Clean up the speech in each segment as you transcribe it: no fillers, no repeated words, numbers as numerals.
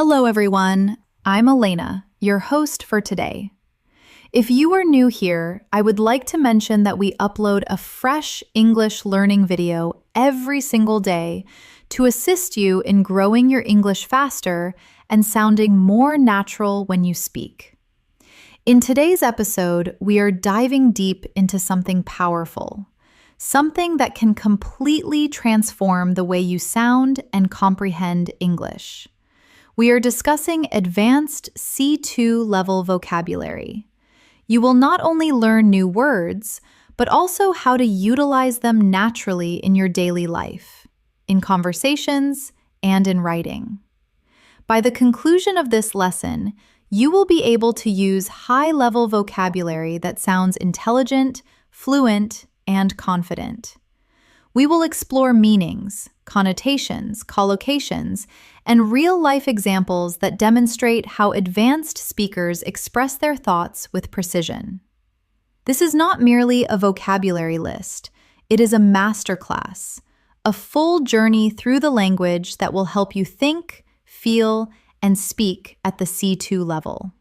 Hello, everyone. I'm Elena, your host for today. If you are new here, I would like to mention that we upload a fresh English learning video every single day to assist you in growing your English faster and sounding more natural when you speak. In today's episode, we are diving deep into something powerful, something that can completely transform the way you sound and comprehend English. We are discussing advanced C2 level vocabulary. You will not only learn new words, but also how to utilize them naturally in your daily life, in conversations, and in writing. By the conclusion of this lesson, you will be able to use high-level vocabulary that sounds intelligent, fluent, and confident. We will explore meanings, connotations, collocations, and real-life examples that demonstrate how advanced speakers express their thoughts with precision. This is not merely a vocabulary list. It is a masterclass, a full journey through the language that will help you think, feel, and speak at the C2 level.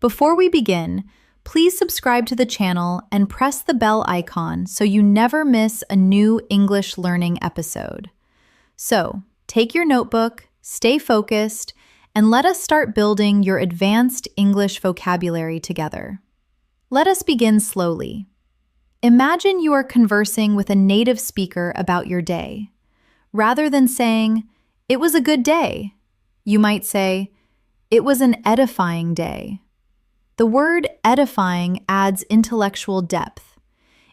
Before we begin, please subscribe to the channel and press the bell icon so you never miss a new English learning episode. So, take your notebook, stay focused, and let us start building your advanced English vocabulary together. Let us begin slowly. Imagine you are conversing with a native speaker about your day. Rather than saying, "It was a good day," you might say, "It was an edifying day." The word edifying adds intellectual depth.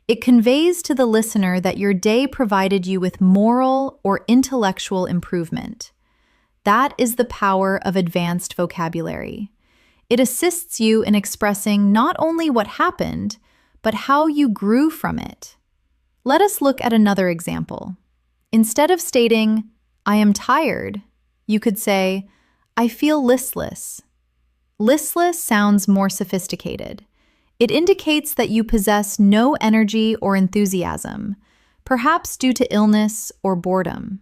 It conveys to the listener that your day provided you with moral or intellectual improvement. That is the power of advanced vocabulary. It assists you in expressing not only what happened, but how you grew from it. Let us look at another example. Instead of stating, "I am tired," you could say, "I feel listless." Listless sounds more sophisticated. It indicates that you possess no energy or enthusiasm, perhaps due to illness or boredom.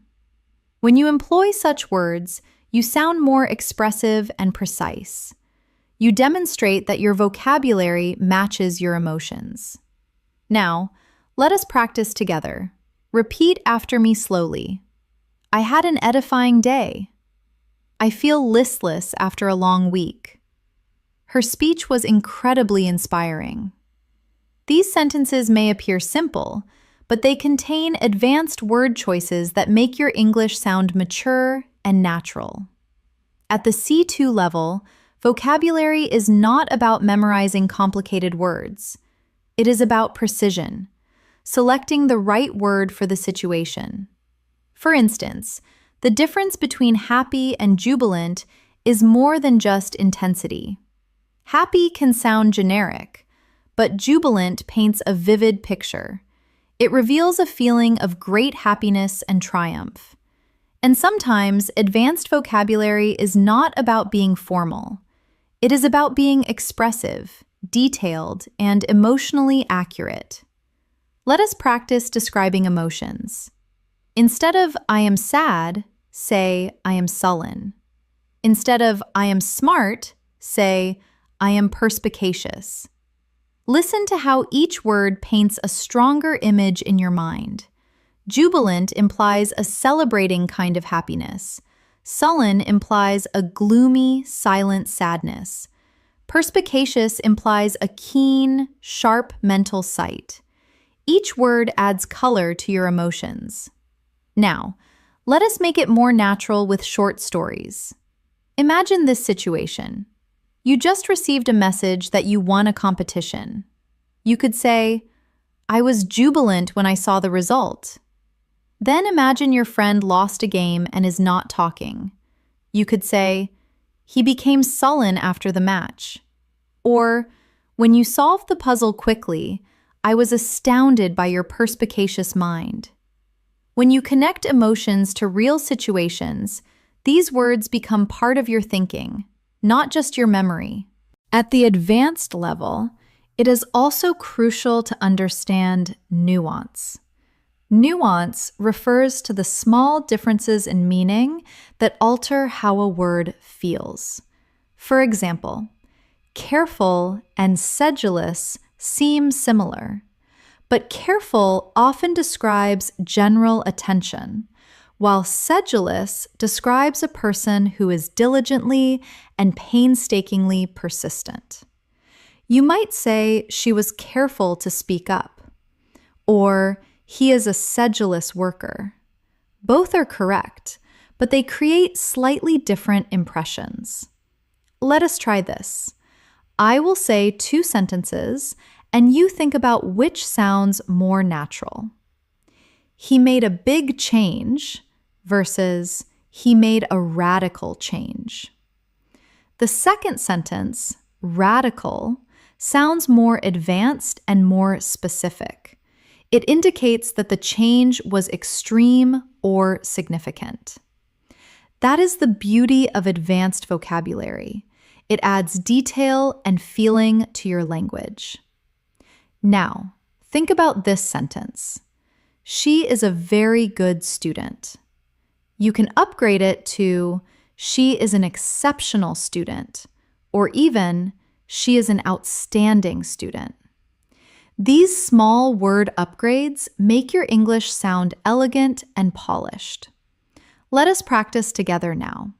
When you employ such words, you sound more expressive and precise. You demonstrate that your vocabulary matches your emotions. Now, let us practice together. Repeat after me slowly. I had an edifying day. I feel listless after a long week. Her speech was incredibly inspiring. These sentences may appear simple, but they contain advanced word choices that make your English sound mature and natural. At the C2 level, vocabulary is not about memorizing complicated words. It is about precision, selecting the right word for the situation. For instance, the difference between happy and jubilant is more than just intensity. Happy can sound generic, but jubilant paints a vivid picture. It reveals a feeling of great happiness and triumph. And sometimes, advanced vocabulary is not about being formal. It is about being expressive, detailed, and emotionally accurate. Let us practice describing emotions. Instead of "I am sad," say "I am sullen." Instead of "I am smart," say "I am perspicacious." Listen to how each word paints a stronger image in your mind. Jubilant implies a celebrating kind of happiness. Sullen implies a gloomy, silent sadness. Perspicacious implies a keen, sharp mental sight. Each word adds color to your emotions. Now, let us make it more natural with short stories. Imagine this situation. You just received a message that you won a competition. You could say, "I was jubilant when I saw the result." Then imagine your friend lost a game and is not talking. You could say, "He became sullen after the match." Or, "When you solved the puzzle quickly, I was astounded by your perspicacious mind." When you connect emotions to real situations, these words become part of your thinking, not just your memory. At the advanced level, it is also crucial to understand nuance. Nuance refers to the small differences in meaning that alter how a word feels. For example, careful and sedulous seem similar, but careful often describes general attention, while sedulous describes a person who is diligently and painstakingly persistent. You might say she was careful to speak up, or he is a sedulous worker. Both are correct, but they create slightly different impressions. Let us try this. I will say two sentences, and you think about which sounds more natural. He made a big change versus he made a radical change. The second sentence, radical, sounds more advanced and more specific. It indicates that the change was extreme or significant. That is the beauty of advanced vocabulary. It adds detail and feeling to your language. Now, think about this sentence. She is a very good student. You can upgrade it to she is an exceptional student, or even she is an outstanding student. These small word upgrades make your English sound elegant and polished. Let us practice together now.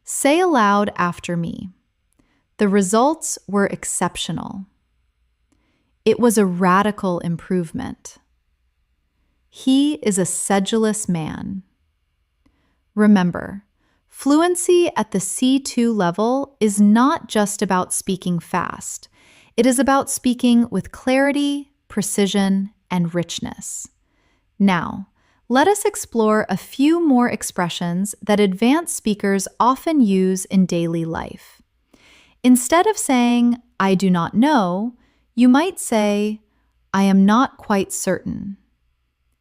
Say aloud after me. The results were exceptional. It was a radical improvement. He is a sedulous man. Remember, fluency at the C2 level is not just about speaking fast. It is about speaking with clarity, precision, and richness. Now, let us explore a few more expressions that advanced speakers often use in daily life. Instead of saying, I do not know, you might say, I am not quite certain.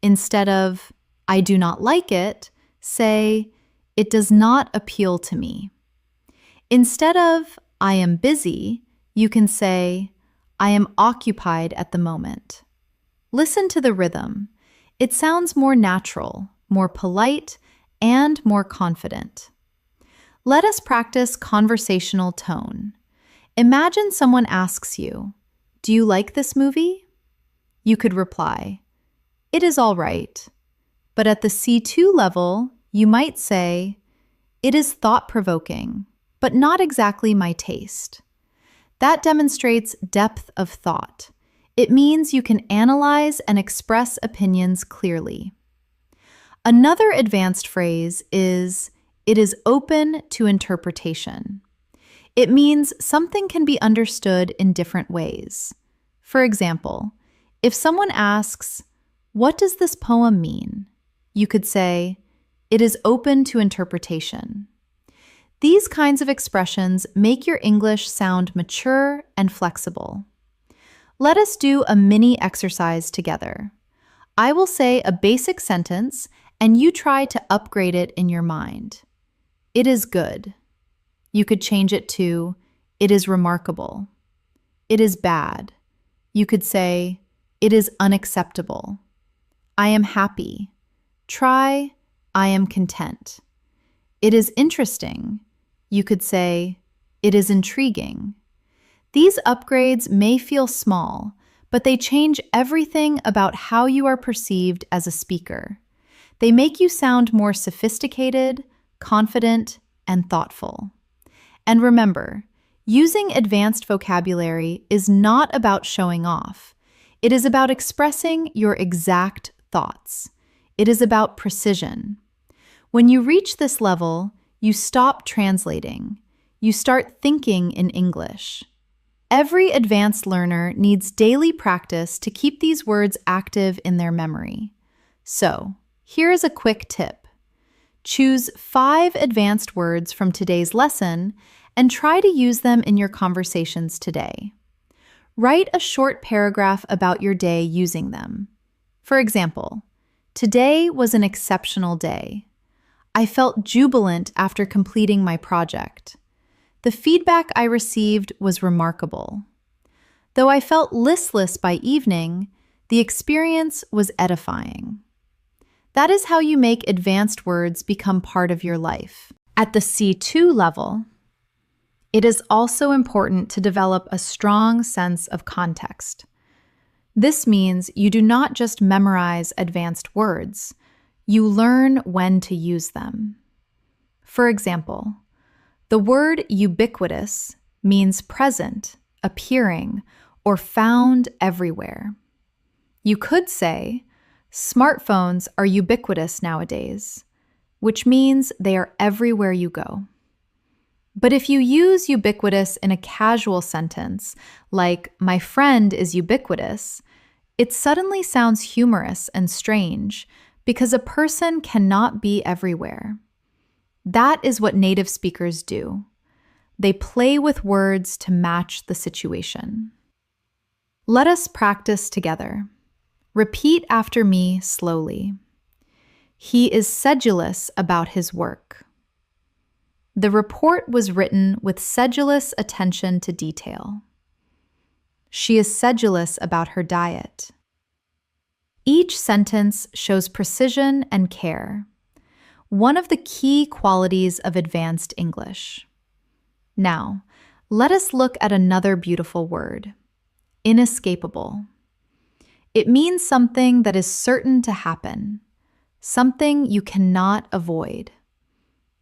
Instead of, I do not like it, say, it does not appeal to me. Instead of, I am busy, you can say, I am occupied at the moment. Listen to the rhythm. It sounds more natural, more polite, and more confident. Let us practice conversational tone. Imagine someone asks you, do you like this movie? You could reply, it is all right. But at the C2 level, you might say, it is thought-provoking, but not exactly my taste. That demonstrates depth of thought. It means you can analyze and express opinions clearly. Another advanced phrase is, it is open to interpretation. It means something can be understood in different ways. For example, if someone asks, what does this poem mean? You could say, it is open to interpretation. These kinds of expressions make your English sound mature and flexible. Let us do a mini exercise together. I will say a basic sentence, and you try to upgrade it in your mind. It is good. You could change it to, it is remarkable. It is bad. You could say, it is unacceptable. I am happy. Try, I am content. It is interesting. You could say, it is intriguing. These upgrades may feel small, but they change everything about how you are perceived as a speaker. They make you sound more sophisticated, confident, and thoughtful. And remember, using advanced vocabulary is not about showing off. It is about expressing your exact thoughts. It is about precision. When you reach this level, you stop translating. You start thinking in English. Every advanced learner needs daily practice to keep these words active in their memory. So, here is a quick tip. Choose 5 advanced words from today's lesson and try to use them in your conversations today. Write a short paragraph about your day using them. For example, today was an exceptional day. I felt jubilant after completing my project. The feedback I received was remarkable. Though I felt listless by evening, the experience was edifying. That is how you make advanced words become part of your life. At the C2 level, it is also important to develop a strong sense of context. This means you do not just memorize advanced words, you learn when to use them. For example, the word ubiquitous means present, appearing, or found everywhere. You could say, smartphones are ubiquitous nowadays, which means they are everywhere you go. But if you use ubiquitous in a casual sentence, like, my friend is ubiquitous, it suddenly sounds humorous and strange because a person cannot be everywhere. That is what native speakers do. They play with words to match the situation. Let us practice together. Repeat after me slowly. He is sedulous about his work. The report was written with sedulous attention to detail. She is sedulous about her diet. Each sentence shows precision and care, one of the key qualities of advanced English. Now, let us look at another beautiful word, inescapable. It means something that is certain to happen, something you cannot avoid.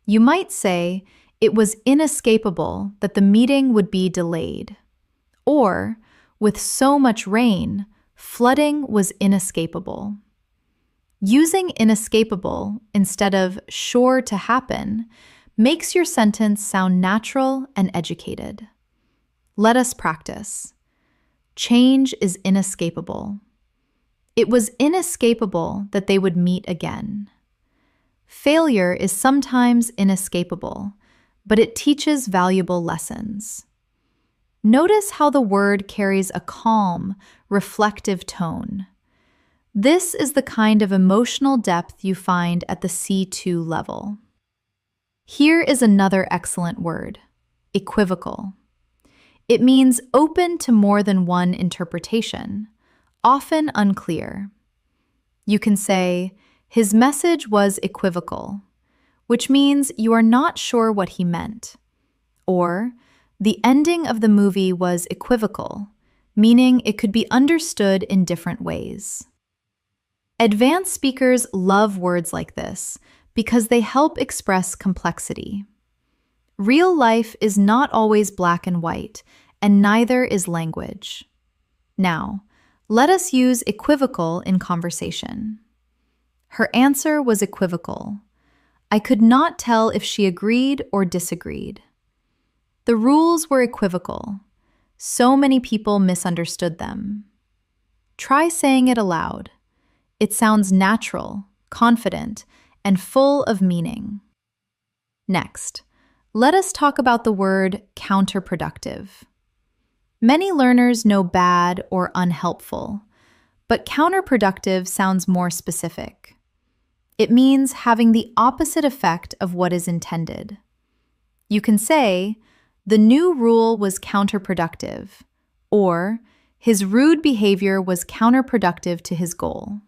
You might say, it was inescapable that the meeting would be delayed. Or, with so much rain, flooding was inescapable. Using inescapable instead of sure to happen makes your sentence sound natural and educated. Let us practice. Change is inescapable. It was inescapable that they would meet again. Failure is sometimes inescapable, but it teaches valuable lessons. Notice how the word carries a calm, reflective tone. This is the kind of emotional depth you find at the C2 level. Here is another excellent word, equivocal. It means open to more than one interpretation, often unclear. You can say, his message was equivocal, which means you are not sure what he meant. Or, the ending of the movie was equivocal, meaning it could be understood in different ways. Advanced speakers love words like this because they help express complexity. Real life is not always black and white, and neither is language. Now, let us use equivocal in conversation. Her answer was equivocal. I could not tell if she agreed or disagreed. The rules were equivocal. So many people misunderstood them. Try saying it aloud. It sounds natural, confident, and full of meaning. Next, let us talk about the word counterproductive. Many learners know bad or unhelpful, but counterproductive sounds more specific. It means having the opposite effect of what is intended. You can say, the new rule was counterproductive, or his rude behavior was counterproductive to his goal.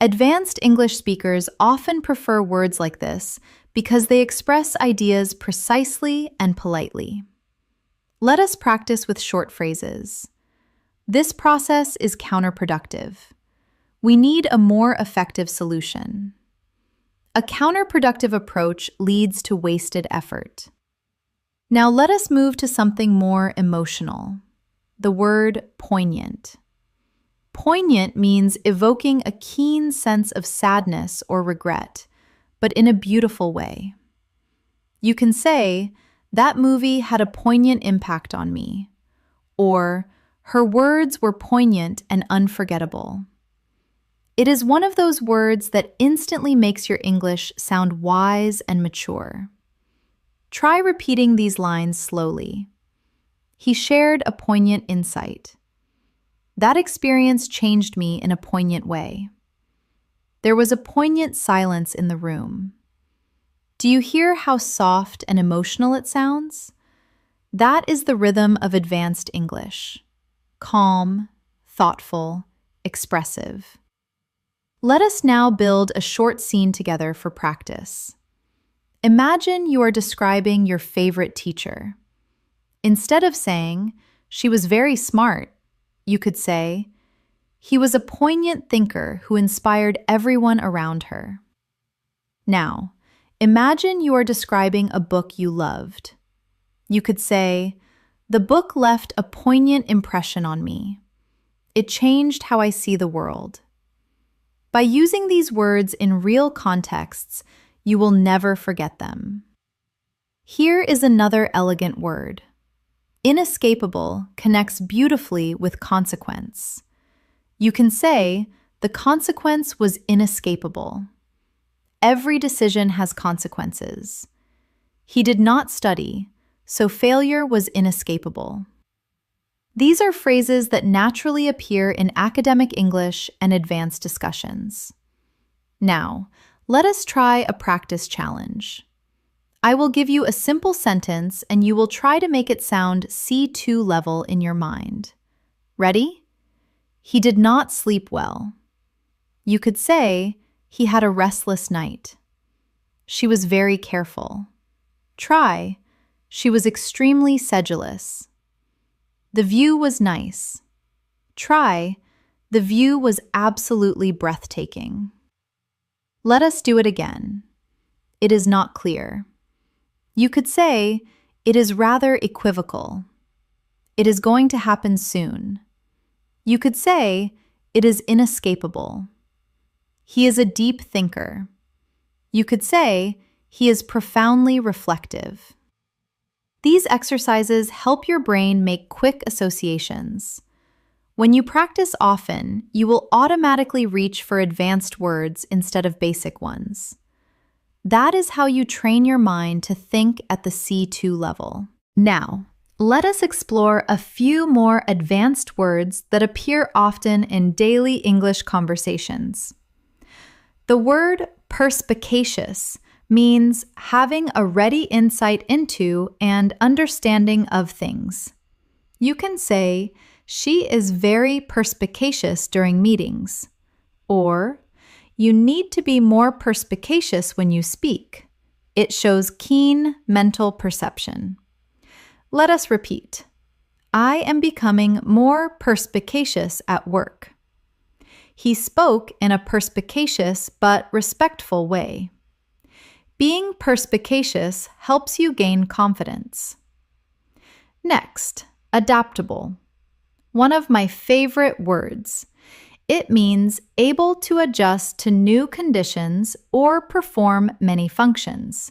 Advanced English speakers often prefer words like this because they express ideas precisely and politely. Let us practice with short phrases. This process is counterproductive. We need a more effective solution. A counterproductive approach leads to wasted effort. Now let us move to something more emotional. The word poignant. Poignant means evoking a keen sense of sadness or regret, but in a beautiful way. You can say, that movie had a poignant impact on me, or her words were poignant and unforgettable. It is one of those words that instantly makes your English sound wise and mature. Try repeating these lines slowly. He shared a poignant insight. That experience changed me in a poignant way. There was a poignant silence in the room. Do you hear how soft and emotional it sounds? That is the rhythm of advanced English. Calm, thoughtful, expressive. Let us now build a short scene together for practice. Imagine you are describing your favorite teacher. Instead of saying, "She was very smart," you could say, "He was a poignant thinker who inspired everyone around her." Now, imagine you are describing a book you loved. You could say, "The book left a poignant impression on me. It changed how I see the world." By using these words in real contexts, you will never forget them. Here is another elegant word. Inescapable connects beautifully with consequence. You can say, "The consequence was inescapable." Every decision has consequences. He did not study, so failure was inescapable. These are phrases that naturally appear in academic English and advanced discussions. Now, let us try a practice challenge. I will give you a simple sentence and you will try to make it sound C2 level in your mind. Ready? He did not sleep well. You could say, he had a restless night. She was very careful. Try, she was extremely sedulous. The view was nice. Try, the view was absolutely breathtaking. Let us do it again. It is not clear. You could say, it is rather equivocal. It is going to happen soon. You could say, it is inescapable. He is a deep thinker. You could say, he is profoundly reflective. These exercises help your brain make quick associations. When you practice often, you will automatically reach for advanced words instead of basic ones. That is how you train your mind to think at the C2 level. Now, let us explore a few more advanced words that appear often in daily English conversations. The word perspicacious means having a ready insight into and understanding of things. You can say, "She is very perspicacious during meetings," or "You need to be more perspicacious when you speak. It shows keen mental perception." Let us repeat. I am becoming more perspicacious at work. He spoke in a perspicacious but respectful way. Being perspicacious helps you gain confidence. Next, adaptable. One of my favorite words. It means able to adjust to new conditions or perform many functions.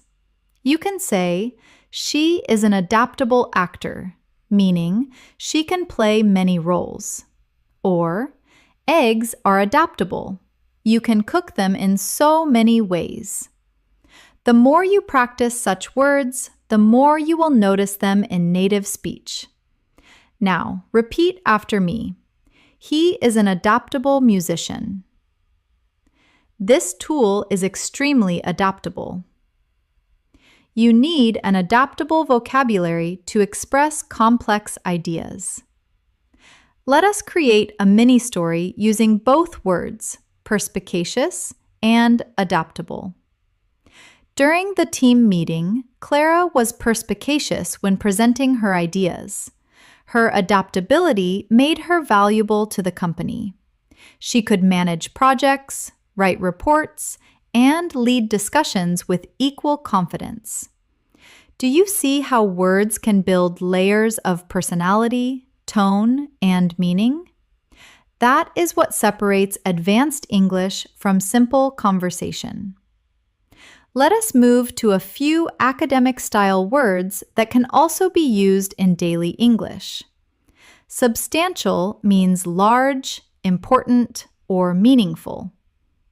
You can say, "She is an adaptable actor," meaning she can play many roles. Or, "Eggs are adaptable. You can cook them in so many ways." The more you practice such words, the more you will notice them in native speech. Now, repeat after me. He is an adaptable musician. This tool is extremely adaptable. You need an adaptable vocabulary to express complex ideas. Let us create a mini story using both words, perspicacious and adaptable. During the team meeting, Clara was perspicacious when presenting her ideas. Her adaptability made her valuable to the company. She could manage projects, write reports, and lead discussions with equal confidence. Do you see how words can build layers of personality, tone, and meaning? That is what separates advanced English from simple conversation. Let us move to a few academic-style words that can also be used in daily English. Substantial means large, important, or meaningful.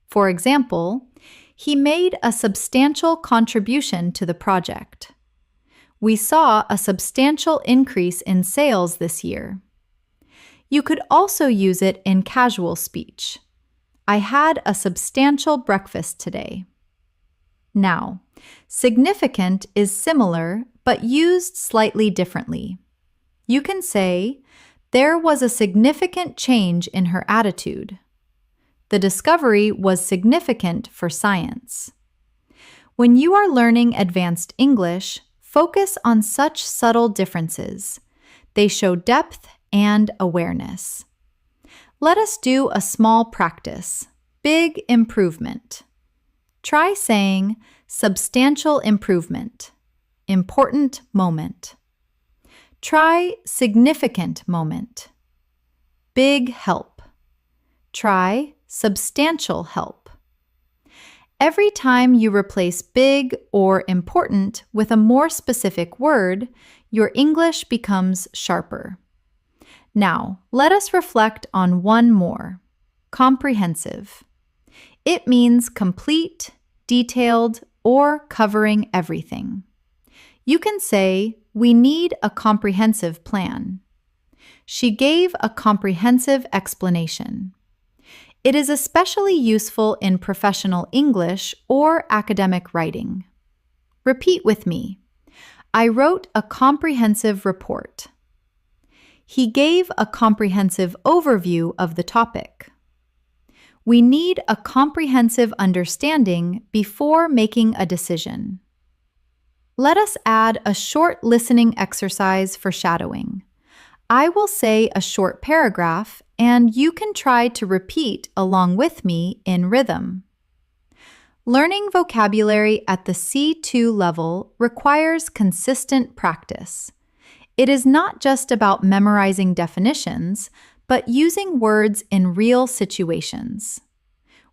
For example, he made a substantial contribution to the project. We saw a substantial increase in sales this year. You could also use it in casual speech. I had a substantial breakfast today. Now, significant is similar but used slightly differently. You can say, there was a significant change in her attitude. The discovery was significant for science. When you are learning advanced English, focus on such subtle differences. They show depth and awareness. Let us do a small practice. Big improvement. Try saying substantial improvement. Important moment. Try significant moment. Big help. Try substantial help. Every time you replace big or important with a more specific word, your English becomes sharper. Now, let us reflect on one more. Comprehensive. It means complete, detailed, or covering everything. You can say, "We need a comprehensive plan." She gave a comprehensive explanation. It is especially useful in professional English or academic writing. Repeat with me. I wrote a comprehensive report. He gave a comprehensive overview of the topic. We need a comprehensive understanding before making a decision. Let us add a short listening exercise for shadowing. I will say a short paragraph, and you can try to repeat along with me in rhythm. Learning vocabulary at the C2 level requires consistent practice. It is not just about memorizing definitions, but using words in real situations.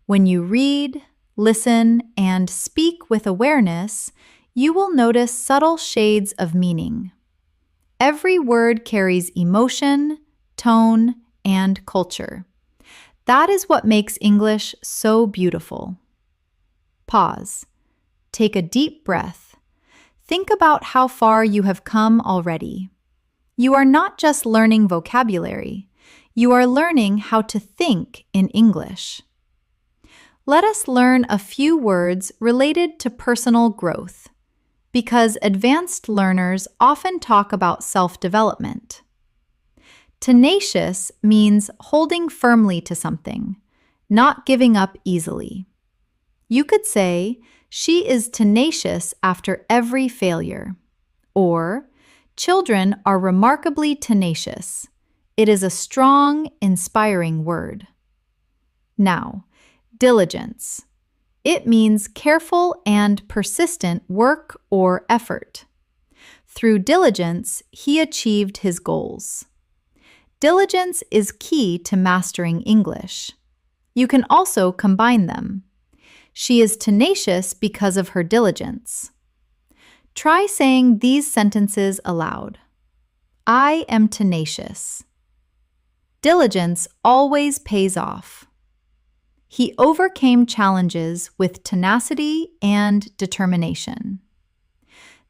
When you read, listen, and speak with awareness, you will notice subtle shades of meaning. Every word carries emotion, tone, and culture. That is what makes English so beautiful. Pause. Take a deep breath. Think about how far you have come already. You are not just learning vocabulary. You are learning how to think in English. Let us learn a few words related to personal growth, because advanced learners often talk about self-development. Tenacious means holding firmly to something, not giving up easily. You could say, "She is tenacious after every failure," or "Children are remarkably tenacious." It is a strong, inspiring word. Now, diligence. It means careful and persistent work or effort. Through diligence, he achieved his goals. Diligence is key to mastering English. You can also combine them. She is tenacious because of her diligence. Try saying these sentences aloud. I am tenacious. Diligence always pays off. He overcame challenges with tenacity and determination.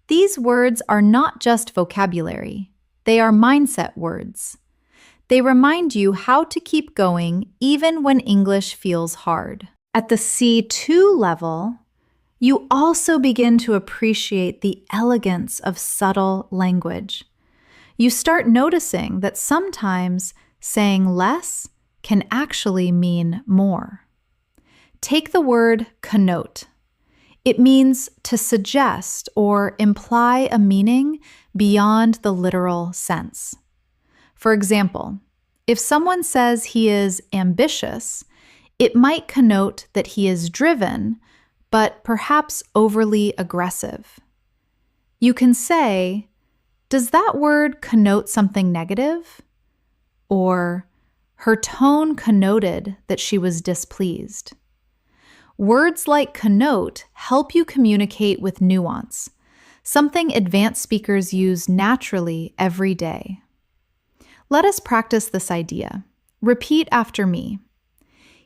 These words are not just vocabulary, they are mindset words. They remind you how to keep going even when English feels hard. At the C2 level, you also begin to appreciate the elegance of subtle language. You start noticing that sometimes saying less can actually mean more. Take the word connote. It means to suggest or imply a meaning beyond the literal sense. For example, if someone says he is ambitious, it might connote that he is driven, but perhaps overly aggressive. You can say, "Does that word connote something negative?" Or, "Her tone connoted that she was displeased." Words like connote help you communicate with nuance, something advanced speakers use naturally every day. Let us practice this idea. Repeat after me.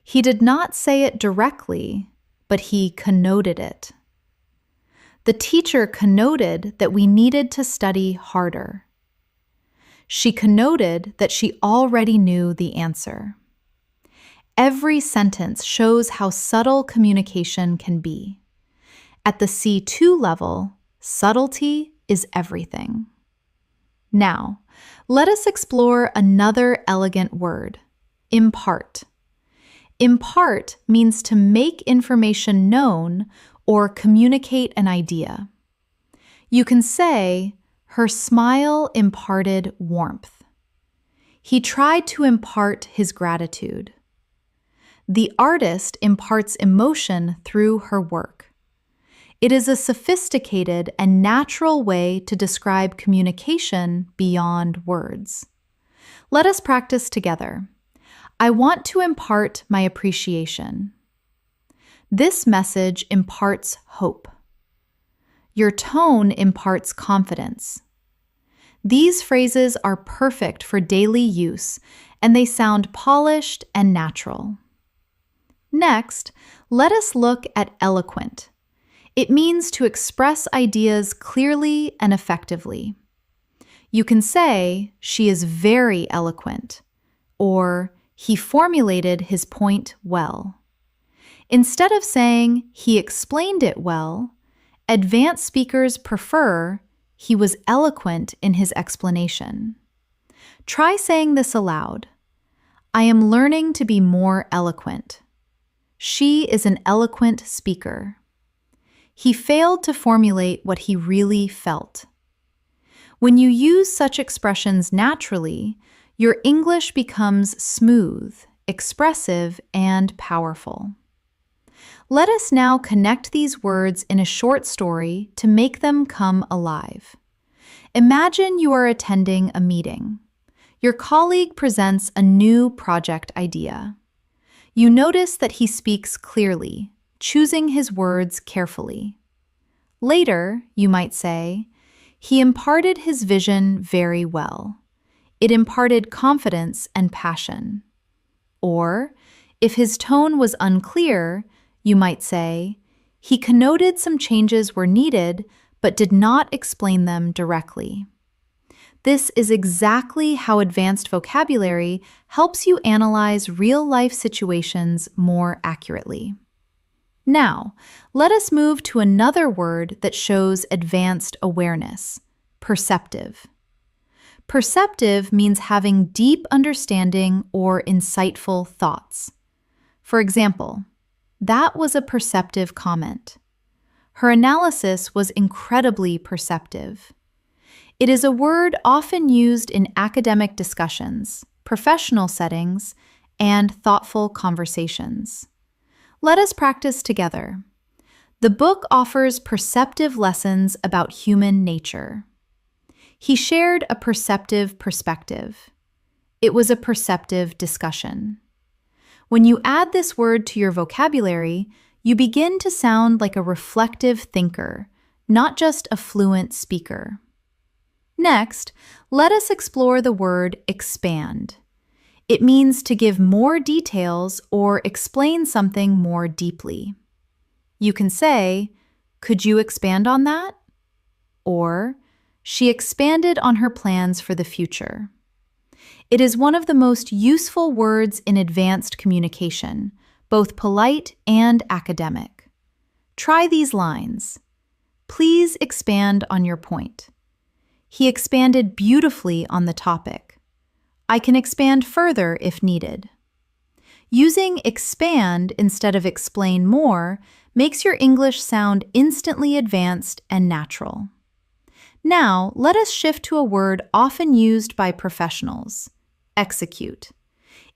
He did not say it directly, but he connoted it. The teacher connoted that we needed to study harder. She connoted that she already knew the answer. Every sentence shows how subtle communication can be. At the C2 level, subtlety is everything. Now, let us explore another elegant word, impart. Impart means to make information known or communicate an idea. You can say, her smile imparted warmth. He tried to impart his gratitude. The artist imparts emotion through her work. It is a sophisticated and natural way to describe communication beyond words. Let us practice together. I want to impart my appreciation. This message imparts hope. Your tone imparts confidence. These phrases are perfect for daily use, and they sound polished and natural. Next, let us look at eloquent. It means to express ideas clearly and effectively. You can say, she is very eloquent, or he formulated his point well. Instead of saying, he explained it well, advanced speakers prefer, he was eloquent in his explanation. Try saying this aloud. I am learning to be more eloquent. She is an eloquent speaker. He failed to formulate what he really felt. When you use such expressions naturally, your English becomes smooth, expressive, and powerful. Let us now connect these words in a short story to make them come alive. Imagine you are attending a meeting. Your colleague presents a new project idea. You notice that he speaks clearly, choosing his words carefully. Later, you might say, he imparted his vision very well. It imparted confidence and passion. Or, if his tone was unclear, you might say, he connoted some changes were needed, but did not explain them directly. This is exactly how advanced vocabulary helps you analyze real-life situations more accurately. Now, let us move to another word that shows advanced awareness, perceptive. Perceptive means having deep understanding or insightful thoughts. For example, that was a perceptive comment. Her analysis was incredibly perceptive. It is a word often used in academic discussions, professional settings, and thoughtful conversations. Let us practice together. The book offers perceptive lessons about human nature. He shared a perceptive perspective. It was a perceptive discussion. When you add this word to your vocabulary, you begin to sound like a reflective thinker, not just a fluent speaker. Next, let us explore the word expand. It means to give more details or explain something more deeply. You can say, could you expand on that? Or, she expanded on her plans for the future. It is one of the most useful words in advanced communication, both polite and academic. Try these lines. Please expand on your point. He expanded beautifully on the topic. I can expand further if needed. Using expand instead of explain more makes your English sound instantly advanced and natural. Now, let us shift to a word often used by professionals, execute.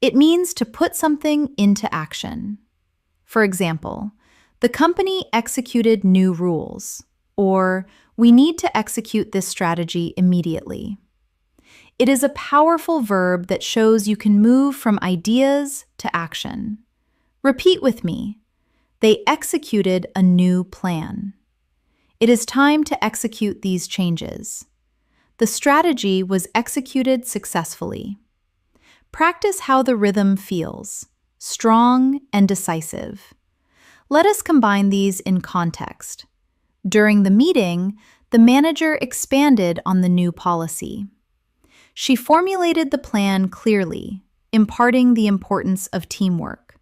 It means to put something into action. For example, the company executed new rules, or we need to execute this strategy immediately. It is a powerful verb that shows you can move from ideas to action. Repeat with me. They executed a new plan. It is time to execute these changes. The strategy was executed successfully. Practice how the rhythm feels, strong and decisive. Let us combine these in context. During the meeting, the manager expanded on the new policy. She formulated the plan clearly, imparting the importance of teamwork.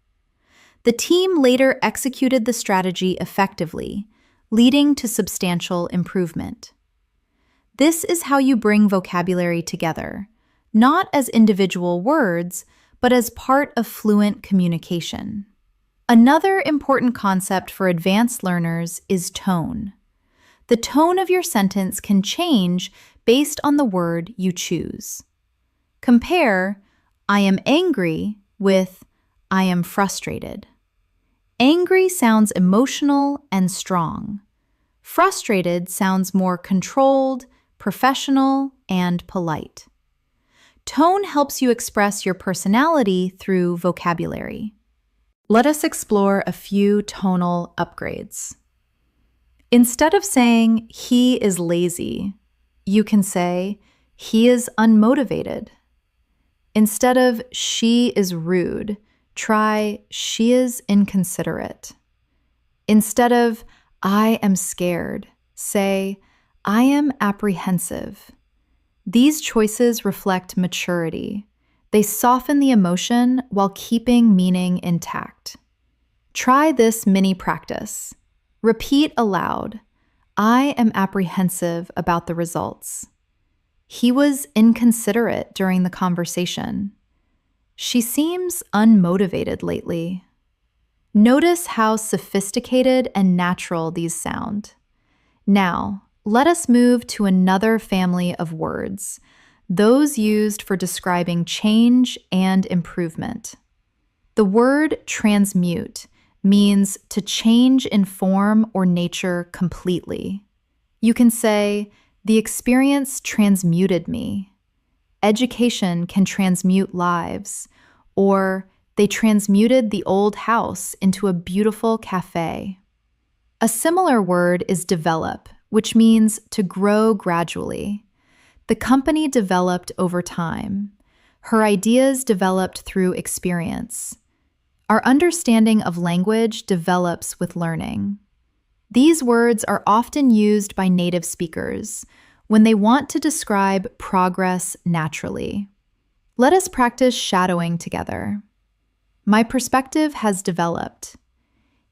The team later executed the strategy effectively, leading to substantial improvement. This is how you bring vocabulary together, not as individual words, but as part of fluent communication. Another important concept for advanced learners is tone. The tone of your sentence can change based on the word you choose. Compare "I am angry" with "I am frustrated." Angry sounds emotional and strong. Frustrated sounds more controlled, professional, and polite. Tone helps you express your personality through vocabulary. Let us explore a few tonal upgrades. Instead of saying "he is lazy," you can say "he is unmotivated." Instead of "she is rude," try "she is inconsiderate." Instead of "I am scared," say "I am apprehensive." These choices reflect maturity. They soften the emotion while keeping meaning intact. Try this mini practice. Repeat aloud, "I am apprehensive about the results." "He was inconsiderate during the conversation." "She seems unmotivated lately." Notice how sophisticated and natural these sound. Now, let us move to another family of words, those used for describing change and improvement. The word transmute means to change in form or nature completely. You can say, "The experience transmuted me." "Education can transmute lives," or "They transmuted the old house into a beautiful cafe." A similar word is develop, which means to grow gradually. The company developed over time. Her ideas developed through experience. Our understanding of language develops with learning. These words are often used by native speakers when they want to describe progress naturally. Let us practice shadowing together. "My perspective has developed."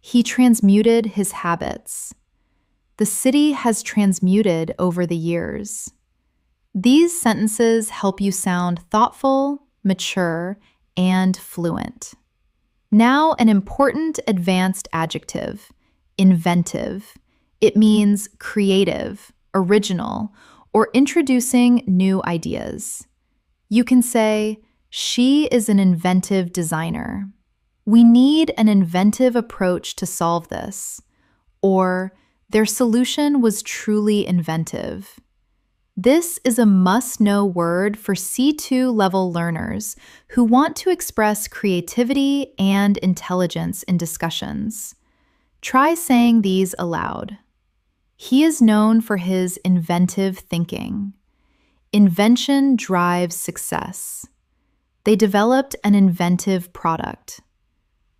"He transmuted his habits." "The city has transmuted over the years." These sentences help you sound thoughtful, mature, and fluent. Now, an important advanced adjective, inventive. It means creative, original, or introducing new ideas. You can say, "She is an inventive designer." "We need an inventive approach to solve this." Or, "Their solution was truly inventive." This is a must-know word for C2 level learners who want to express creativity and intelligence in discussions. Try saying these aloud. "He is known for his inventive thinking." Invention drives success. They developed an inventive product.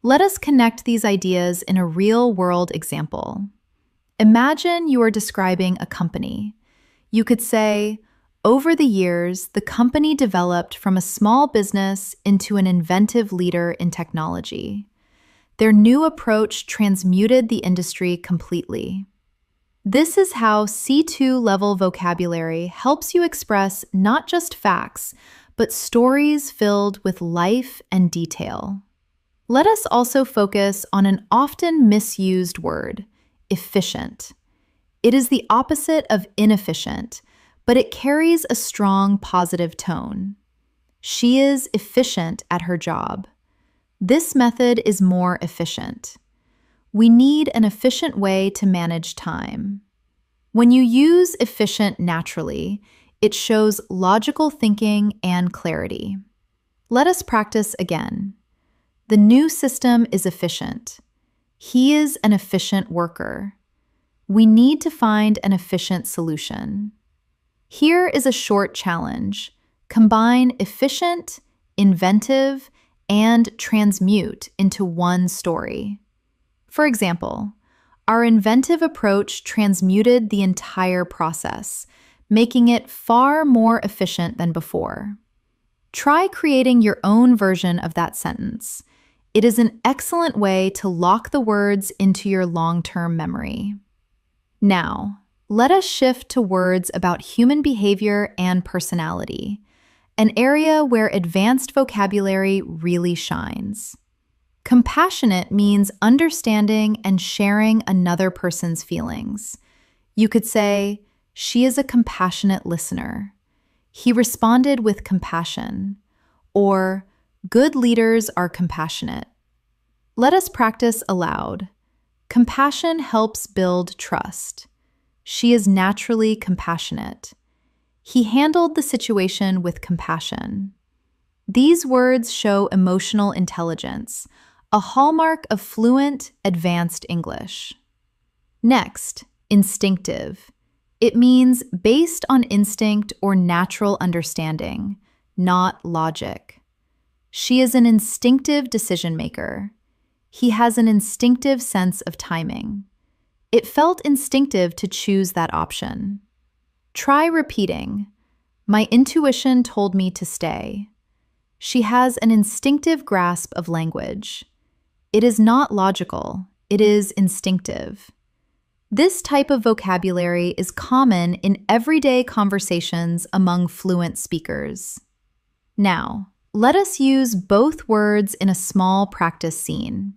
Let us connect these ideas in a real-world example. Imagine you are describing a company. You could say, "Over the years, the company developed from a small business into an inventive leader in technology. Their new approach transmuted the industry completely." This is how C2 level vocabulary helps you express not just facts, but stories filled with life and detail. Let us also focus on an often misused word, efficient. It is the opposite of inefficient, but it carries a strong positive tone. "She is efficient at her job." This method is more efficient. We need an efficient way to manage time. When you use efficient naturally, it shows logical thinking and clarity. Let us practice again. "The new system is efficient." "He is an efficient worker." We need to find an efficient solution. Here is a short challenge. Combine efficient, inventive, and transmute into one story. For example, our inventive approach transmuted the entire process, making it far more efficient than before. Try creating your own version of that sentence. It is an excellent way to lock the words into your long-term memory. Now, let us shift to words about human behavior and personality. an area where advanced vocabulary really shines. Compassionate means understanding and sharing another person's feelings. You could say, she is a compassionate listener. He responded with compassion. Or, good leaders are compassionate. Let us practice aloud. Compassion helps build trust. She is naturally compassionate. He handled the situation with compassion. These words show emotional intelligence, a hallmark of fluent, advanced English. Next, instinctive. It means based on instinct or natural understanding, not logic. She is an instinctive decision maker. He has an instinctive sense of timing. It felt instinctive to choose that option. Try repeating. My intuition told me to stay. She has an instinctive grasp of language. It is not logical, it is instinctive. This type of vocabulary is common in everyday conversations among fluent speakers. Now, let us use both words in a small practice scene.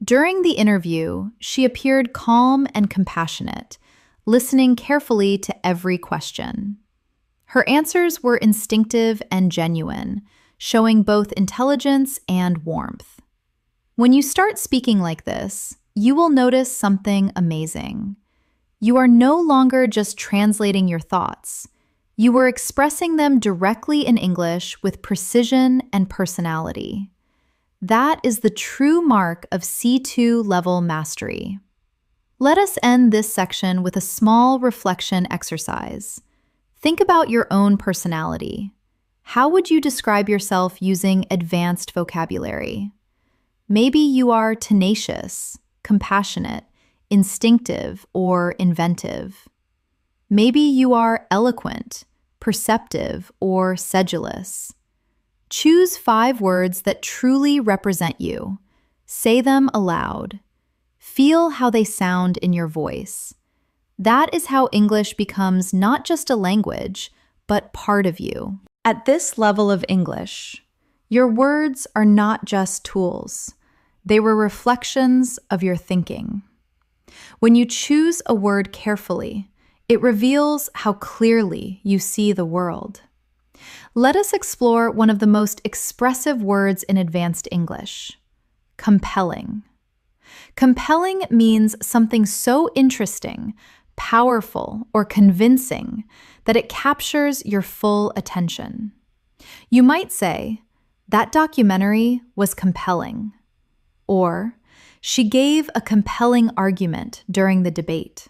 During the interview, she appeared calm and compassionate, listening carefully to every question. Her answers were instinctive and genuine, showing both intelligence and warmth. When you start speaking like this, you will notice something amazing. You are no longer just translating your thoughts. You are expressing them directly in English with precision and personality. That is the true mark of C2 level mastery. Let us end this section with a small reflection exercise. Think about your own personality. How would you describe yourself using advanced vocabulary? Maybe you are tenacious, compassionate, instinctive, or inventive. Maybe you are eloquent, perceptive, or sedulous. Choose 5 words that truly represent you. Say them aloud. Feel how they sound in your voice. That is how English becomes not just a language, but part of you. At this level of English, your words are not just tools. They were reflections of your thinking. When you choose a word carefully, it reveals how clearly you see the world. Let us explore one of the most expressive words in advanced English: compelling. Compelling means something so interesting, powerful, or convincing that it captures your full attention. You might say, that documentary was compelling. Or, she gave a compelling argument during the debate.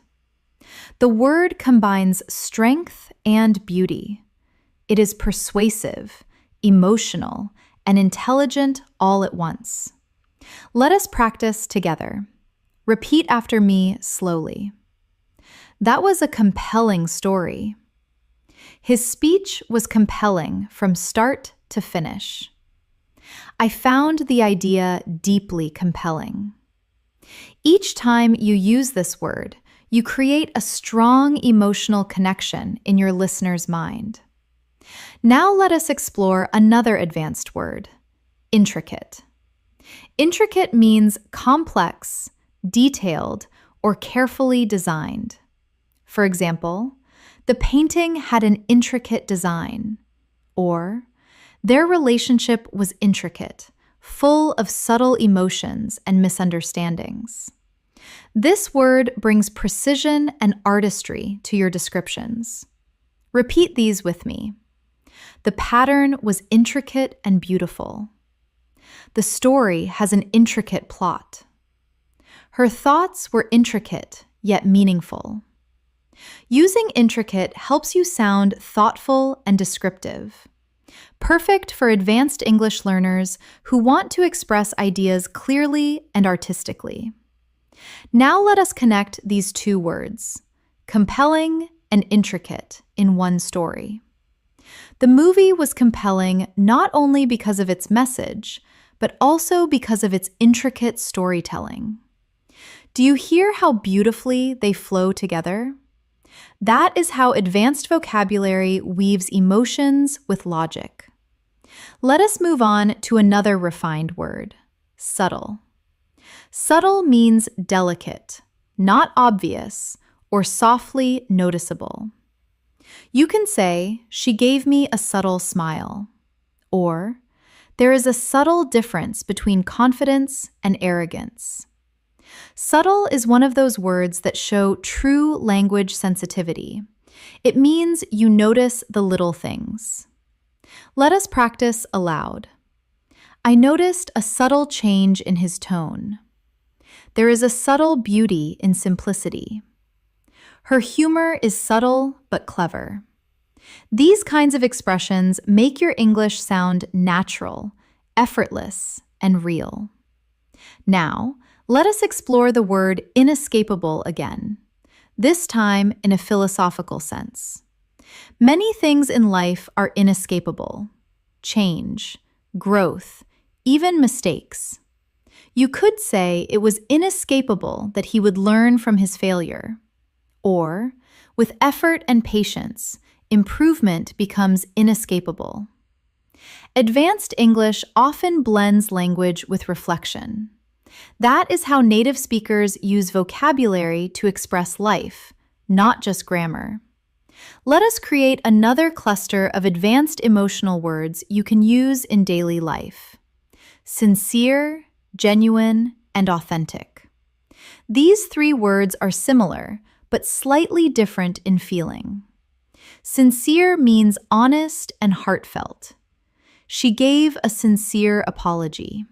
The word combines strength and beauty. It is persuasive, emotional, and intelligent all at once. Let us practice together. Repeat after me slowly. That was a compelling story. His speech was compelling from start to finish. I found the idea deeply compelling. Each time you use this word, you create a strong emotional connection in your listener's mind. Now let us explore another advanced word: intricate. Intricate means complex, detailed, or carefully designed. For example, the painting had an intricate design. Or, their relationship was intricate, full of subtle emotions and misunderstandings. This word brings precision and artistry to your descriptions. Repeat these with me. The pattern was intricate and beautiful. The story has an intricate plot. Her thoughts were intricate, yet meaningful. Using intricate helps you sound thoughtful and descriptive. Perfect for advanced English learners who want to express ideas clearly and artistically. Now let us connect these 2 words, compelling and intricate, in one story. The movie was compelling not only because of its message, but also because of its intricate storytelling. Do you hear how beautifully they flow together? That is how advanced vocabulary weaves emotions with logic. Let us move on to another refined word, subtle. Subtle means delicate, not obvious, or softly noticeable. You can say, "She gave me a subtle smile," or "There is a subtle difference between confidence and arrogance." Subtle is one of those words that show true language sensitivity. It means you notice the little things. Let us practice aloud. I noticed a subtle change in his tone. There is a subtle beauty in simplicity. Her humor is subtle but clever. These kinds of expressions make your English sound natural, effortless, and real. Now, let us explore the word inescapable again, this time in a philosophical sense. Many things in life are inescapable: change, growth, even mistakes. You could say it was inescapable that he would learn from his failure. Or, with effort and patience, improvement becomes inescapable. Advanced English often blends language with reflection. That is how native speakers use vocabulary to express life, not just grammar. Let us create another cluster of advanced emotional words you can use in daily life: sincere, genuine, and authentic. These three words are similar, but slightly different in feeling. Sincere means honest and heartfelt. She gave a sincere apology.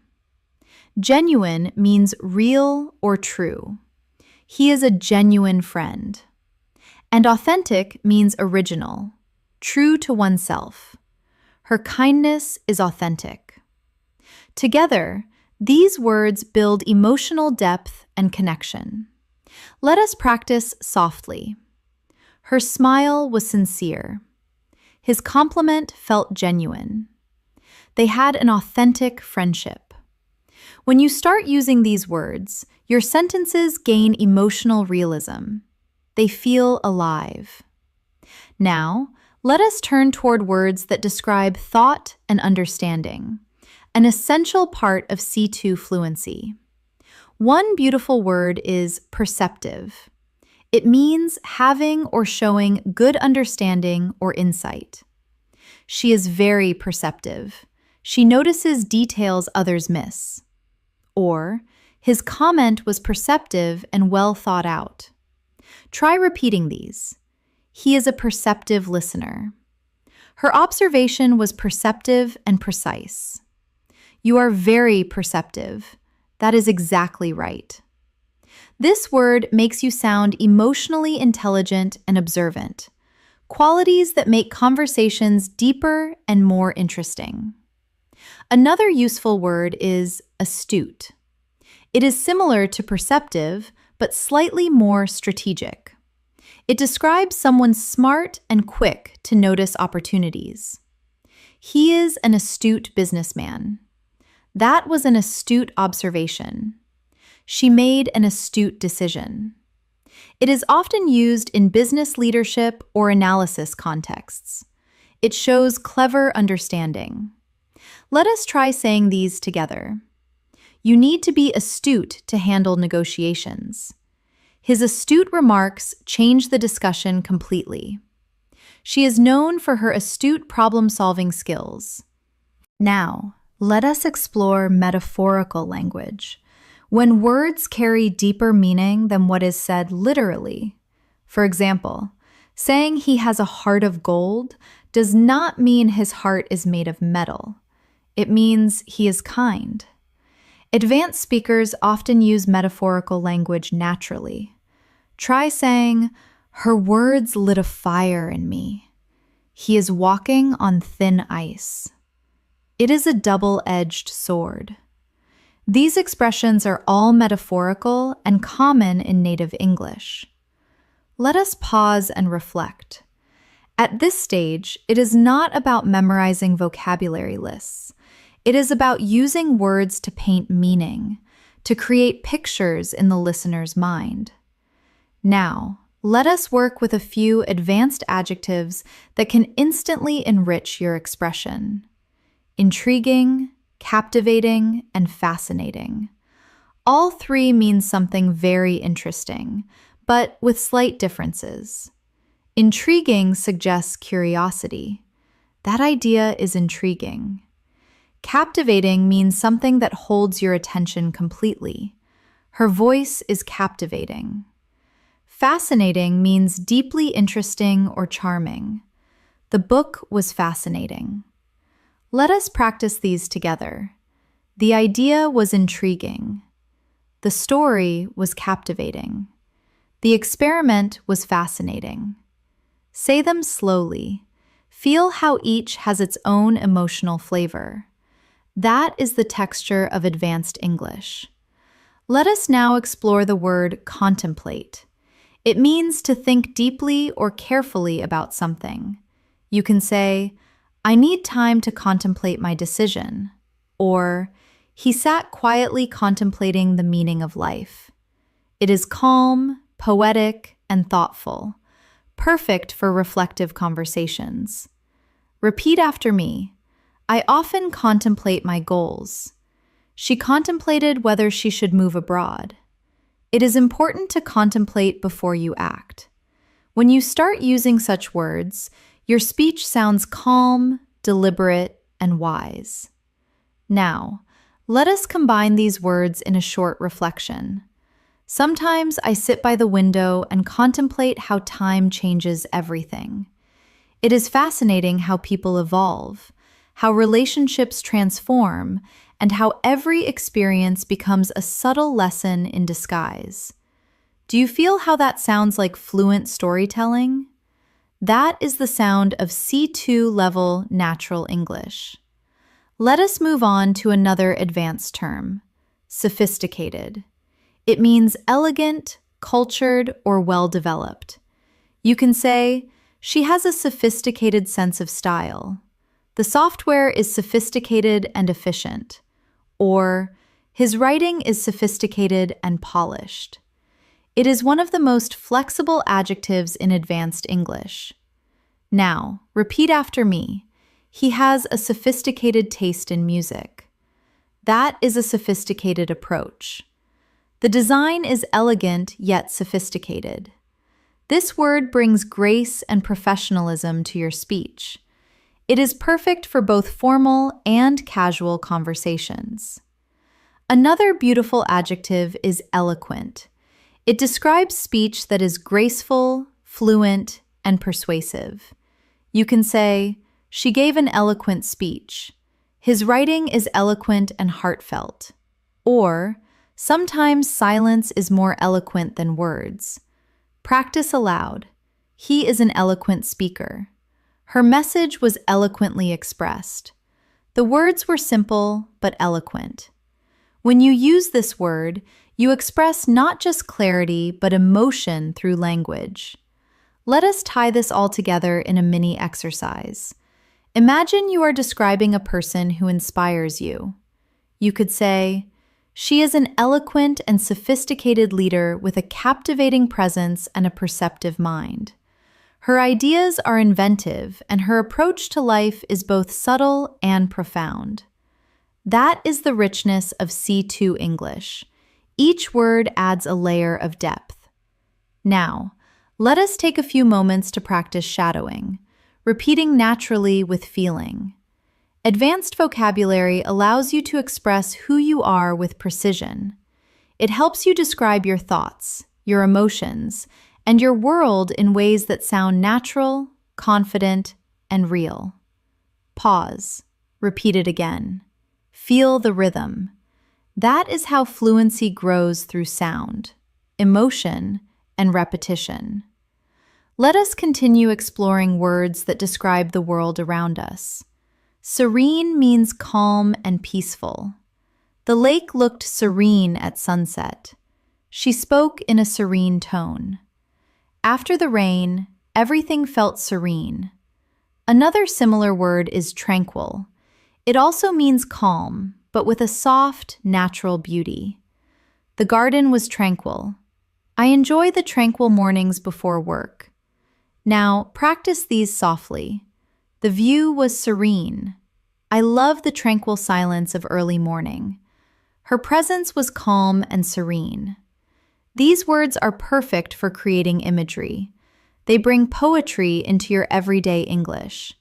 Genuine means real or true. He is a genuine friend. And authentic means original, true to oneself. Her kindness is authentic. Together, these words build emotional depth and connection. Let us practice softly. Her smile was sincere. His compliment felt genuine. They had an authentic friendship. When you start using these words, your sentences gain emotional realism. They feel alive. Now, let us turn toward words that describe thought and understanding, an essential part of C2 fluency. One beautiful word is perceptive. It means having or showing good understanding or insight. She is very perceptive. She notices details others miss. Or, his comment was perceptive and well thought out. Try repeating these. He is a perceptive listener. Her observation was perceptive and precise. You are very perceptive. That is exactly right. This word makes you sound emotionally intelligent and observant, qualities that make conversations deeper and more interesting. Another useful word is astute. It is similar to perceptive, but slightly more strategic. It describes someone smart and quick to notice opportunities. He is an astute businessman. That was an astute observation. She made an astute decision. It is often used in business leadership or analysis contexts. It shows clever understanding. Let us try saying these together. You need to be astute to handle negotiations. His astute remarks change the discussion completely. She is known for her astute problem-solving skills. Now, let us explore metaphorical language, when words carry deeper meaning than what is said literally. For example, saying he has a heart of gold does not mean his heart is made of metal. It means he is kind. Advanced speakers often use metaphorical language naturally. Try saying, "Her words lit a fire in me. He is walking on thin ice." It is a double-edged sword. These expressions are all metaphorical and common in native English. Let us pause and reflect. At this stage, it is not about memorizing vocabulary lists. It is about using words to paint meaning, to create pictures in the listener's mind. Now, let us work with a few advanced adjectives that can instantly enrich your expression. Intriguing, captivating, and fascinating. All three mean something very interesting, but with slight differences. Intriguing suggests curiosity. That idea is intriguing. Captivating means something that holds your attention completely. Her voice is captivating. Fascinating means deeply interesting or charming. The book was fascinating. Let us practice these together. The idea was intriguing. The story was captivating. The experiment was fascinating. Say them slowly. Feel how each has its own emotional flavor. That is the texture of advanced English. Let us now explore the word contemplate. It means to think deeply or carefully about something. You can say, I need time to contemplate my decision, or he sat quietly contemplating the meaning of life. It is calm, poetic, and thoughtful, perfect for reflective conversations. Repeat after me. I often contemplate my goals. She contemplated whether she should move abroad. It is important to contemplate before you act. When you start using such words, your speech sounds calm, deliberate, and wise. Now, let us combine these words in a short reflection. Sometimes I sit by the window and contemplate how time changes everything. It is fascinating how people evolve, how relationships transform, and how every experience becomes a subtle lesson in disguise. Do you feel how that sounds like fluent storytelling? That is the sound of C2 level natural English. Let us move on to another advanced term, sophisticated. It means elegant, cultured, or well-developed. You can say, she has a sophisticated sense of style. The software is sophisticated and efficient. Or, his writing is sophisticated and polished. It is one of the most flexible adjectives in advanced English. Now, repeat after me. He has a sophisticated taste in music. That is a sophisticated approach. The design is elegant yet sophisticated. This word brings grace and professionalism to your speech. It is perfect for both formal and casual conversations. Another beautiful adjective is eloquent. It describes speech that is graceful, fluent, and persuasive. You can say, she gave an eloquent speech. His writing is eloquent and heartfelt. Or, sometimes silence is more eloquent than words. Practice aloud. He is an eloquent speaker. Her message was eloquently expressed. The words were simple but eloquent. When you use this word, you express not just clarity but emotion through language. Let us tie this all together in a mini exercise. Imagine you are describing a person who inspires you. You could say, she is an eloquent and sophisticated leader with a captivating presence and a perceptive mind. Her ideas are inventive, and her approach to life is both subtle and profound. That is the richness of C2 English. Each word adds a layer of depth. Now, let us take a few moments to practice shadowing, repeating naturally with feeling. Advanced vocabulary allows you to express who you are with precision. It helps you describe your thoughts, your emotions, and your world in ways that sound natural, confident, and real. Pause. Repeat it again. Feel the rhythm. That is how fluency grows through sound, emotion, and repetition. Let us continue exploring words that describe the world around us. Serene means calm and peaceful. The lake looked serene at sunset. She spoke in a serene tone. After the rain, everything felt serene. Another similar word is tranquil. It also means calm, but with a soft, natural beauty. The garden was tranquil. I enjoy the tranquil mornings before work. Now, practice these softly. The view was serene. I love the tranquil silence of early morning. Her presence was calm and serene. These words are perfect for creating imagery. They bring poetry into your everyday English.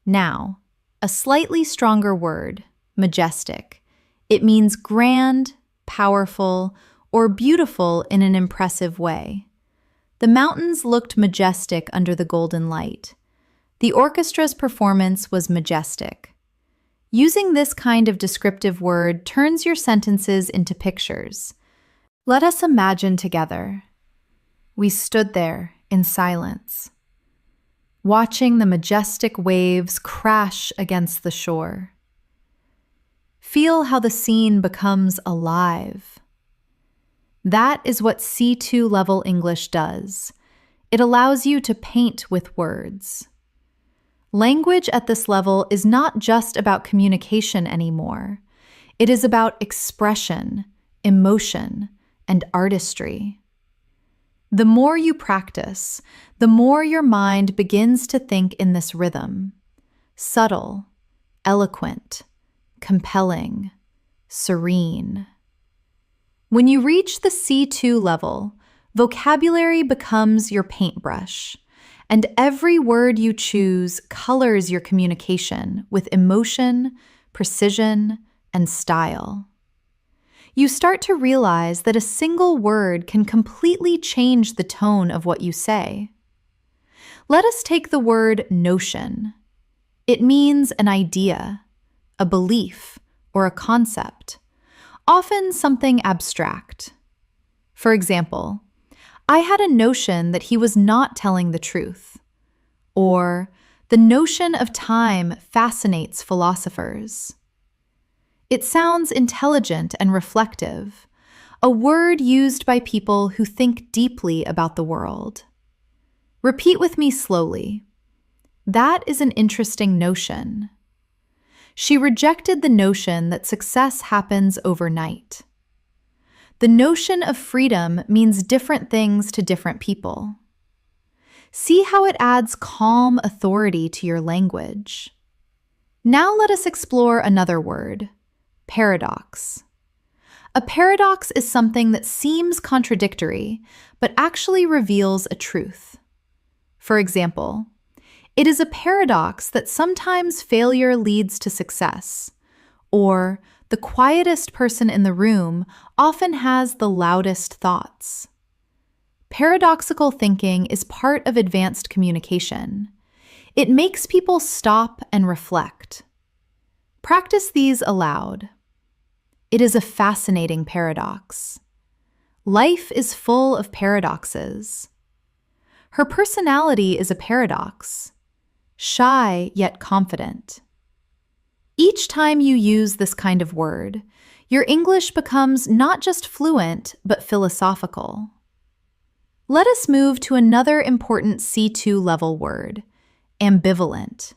Now, a slightly stronger word, majestic. It means grand, powerful, or beautiful in an impressive way. The mountains looked majestic under the golden light. The orchestra's performance was majestic. Using this kind of descriptive word turns your sentences into pictures. Let us imagine together. We stood there in silence, watching the majestic waves crash against the shore. Feel how the scene becomes alive. That is what C2 level English does. It allows you to paint with words. Language at this level is not just about communication anymore. It is about expression, emotion, and artistry. The more you practice, the more your mind begins to think in this rhythm. Subtle, eloquent, compelling, serene. When you reach the C2 level, vocabulary becomes your paintbrush, and every word you choose colors your communication with emotion, precision, and style. You start to realize that a single word can completely change the tone of what you say. Let us take the word notion. It means an idea, a belief, or a concept, often something abstract. For example, I had a notion that he was not telling the truth. Or, the notion of time fascinates philosophers. It sounds intelligent and reflective, a word used by people who think deeply about the world. Repeat with me slowly. That is an interesting notion. She rejected the notion that success happens overnight. The notion of freedom means different things to different people. See how it adds calm authority to your language. Now let us explore another word, paradox. A paradox is something that seems contradictory, but actually reveals a truth. For example, it is a paradox that sometimes failure leads to success, or the quietest person in the room often has the loudest thoughts. Paradoxical thinking is part of advanced communication. It makes people stop and reflect. Practice these aloud. It is a fascinating paradox. Life is full of paradoxes. Her personality is a paradox. Shy yet confident. Each time you use this kind of word, your English becomes not just fluent, but philosophical. Let us move to another important C2 level word, ambivalent.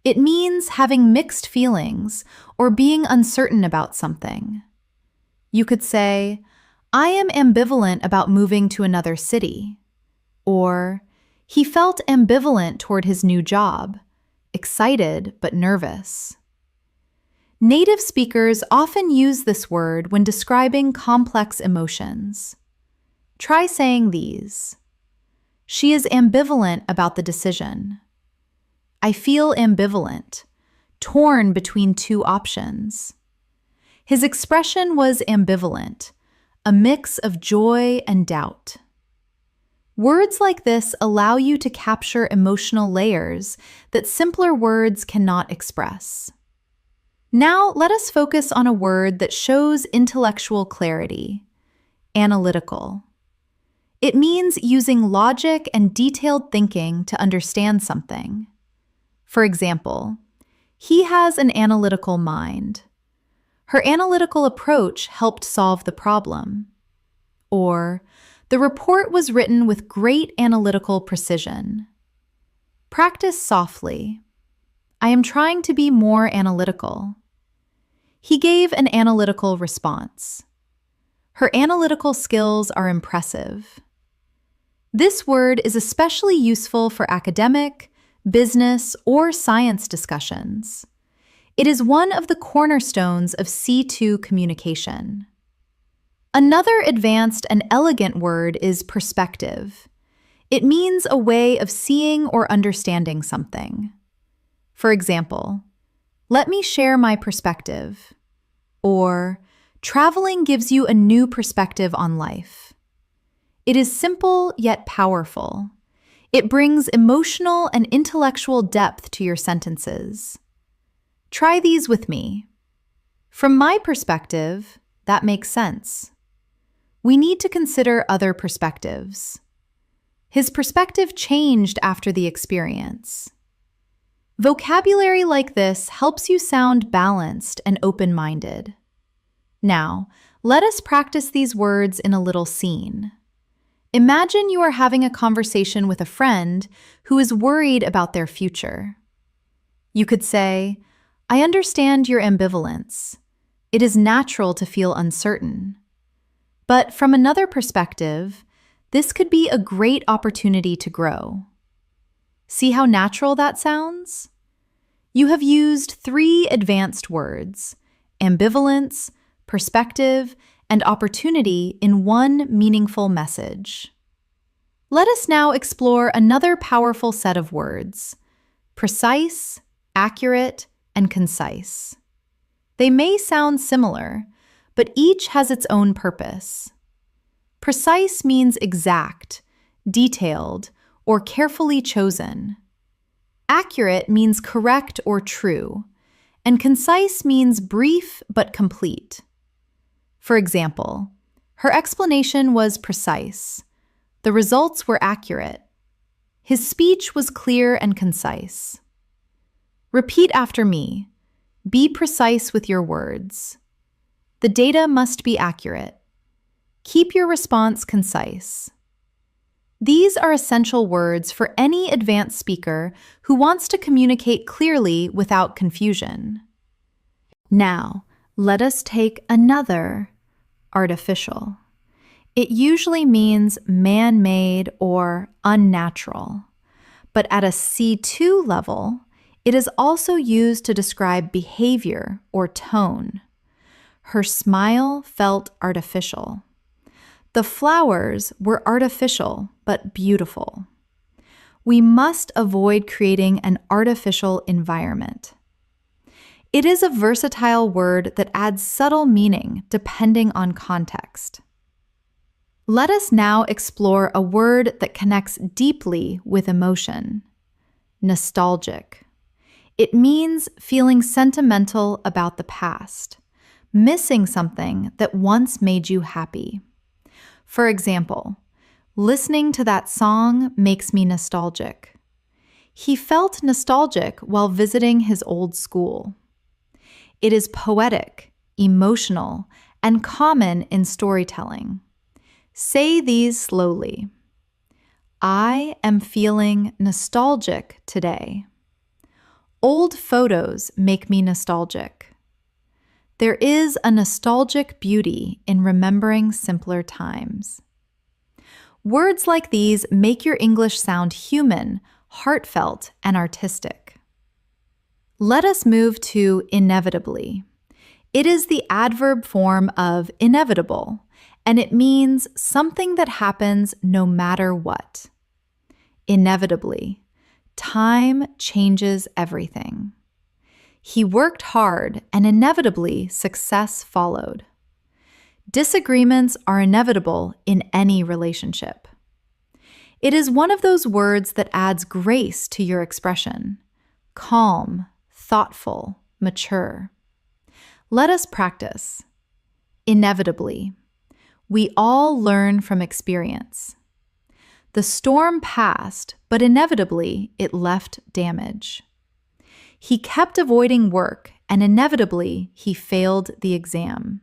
It means having mixed feelings or being uncertain about something. You could say, I am ambivalent about moving to another city. Or, he felt ambivalent toward his new job, excited but nervous. Native speakers often use this word when describing complex emotions. Try saying these. She is ambivalent about the decision. I feel ambivalent, torn between two options. His expression was ambivalent, a mix of joy and doubt. Words like this allow you to capture emotional layers that simpler words cannot express. Now, let us focus on a word that shows intellectual clarity, analytical. It means using logic and detailed thinking to understand something. For example, he has an analytical mind. Her analytical approach helped solve the problem. Or, the report was written with great analytical precision. Practice softly. I am trying to be more analytical. He gave an analytical response. Her analytical skills are impressive. This word is especially useful for academic, business, or science discussions. It is one of the cornerstones of C2 communication. Another advanced and elegant word is perspective. It means a way of seeing or understanding something. For example, let me share my perspective. Or, traveling gives you a new perspective on life. It is simple yet powerful. It brings emotional and intellectual depth to your sentences. Try these with me. From my perspective, that makes sense. We need to consider other perspectives. His perspective changed after the experience. Vocabulary like this helps you sound balanced and open-minded. Now, let us practice these words in a little scene. Imagine you are having a conversation with a friend who is worried about their future. You could say, "I understand your ambivalence. It is natural to feel uncertain. But from another perspective, this could be a great opportunity to grow." See how natural that sounds? You have used 3 advanced words: ambivalence, perspective, and opportunity in one meaningful message. Let us now explore another powerful set of words: precise, accurate, and concise. They may sound similar, but each has its own purpose. Precise means exact, detailed, or carefully chosen. Accurate means correct or true, and concise means brief but complete. For example, her explanation was precise. The results were accurate. His speech was clear and concise. Repeat after me. Be precise with your words. The data must be accurate. Keep your response concise. These are essential words for any advanced speaker who wants to communicate clearly without confusion. Now, let us take another: artificial. It usually means man-made or unnatural, but at a C2 level, it is also used to describe behavior or tone. Her smile felt artificial. The flowers were artificial but beautiful. We must avoid creating an artificial environment. It is a versatile word that adds subtle meaning depending on context. Let us now explore a word that connects deeply with emotion: nostalgic. It means feeling sentimental about the past, missing something that once made you happy. For example, listening to that song makes me nostalgic. He felt nostalgic while visiting his old school. It is poetic, emotional, and common in storytelling. Say these slowly. I am feeling nostalgic today. Old photos make me nostalgic. There is a nostalgic beauty in remembering simpler times. Words like these make your English sound human, heartfelt, and artistic. Let us move to inevitably. It is the adverb form of inevitable, and it means something that happens no matter what. Inevitably, time changes everything. He worked hard, and inevitably, success followed. Disagreements are inevitable in any relationship. It is one of those words that adds grace to your expression: calm, thoughtful, mature. Let us practice. Inevitably. We all learn from experience. The storm passed, but inevitably it left damage. He kept avoiding work, and inevitably he failed the exam.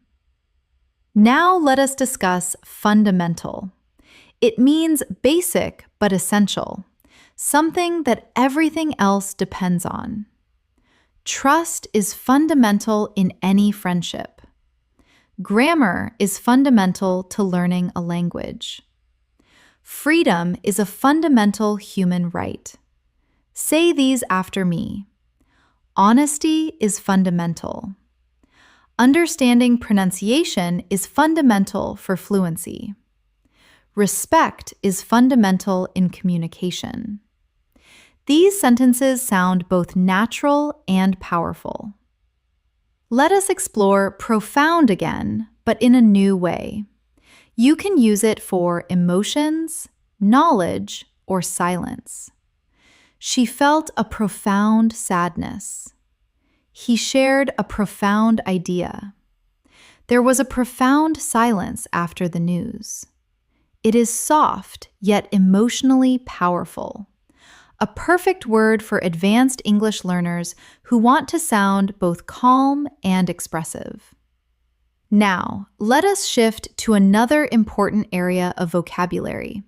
Now let us discuss fundamental. It means basic but essential, something that everything else depends on. Trust is fundamental in any friendship. Grammar is fundamental to learning a language. Freedom is a fundamental human right. Say these after me. Honesty is fundamental. Understanding pronunciation is fundamental for fluency. Respect is fundamental in communication. These sentences sound both natural and powerful. Let us explore profound again, but in a new way. You can use it for emotions, knowledge, or silence. She felt a profound sadness. He shared a profound idea. There was a profound silence after the news. It is soft, yet emotionally powerful. A perfect word for advanced English learners who want to sound both calm and expressive. Now, let us shift to another important area of vocabulary,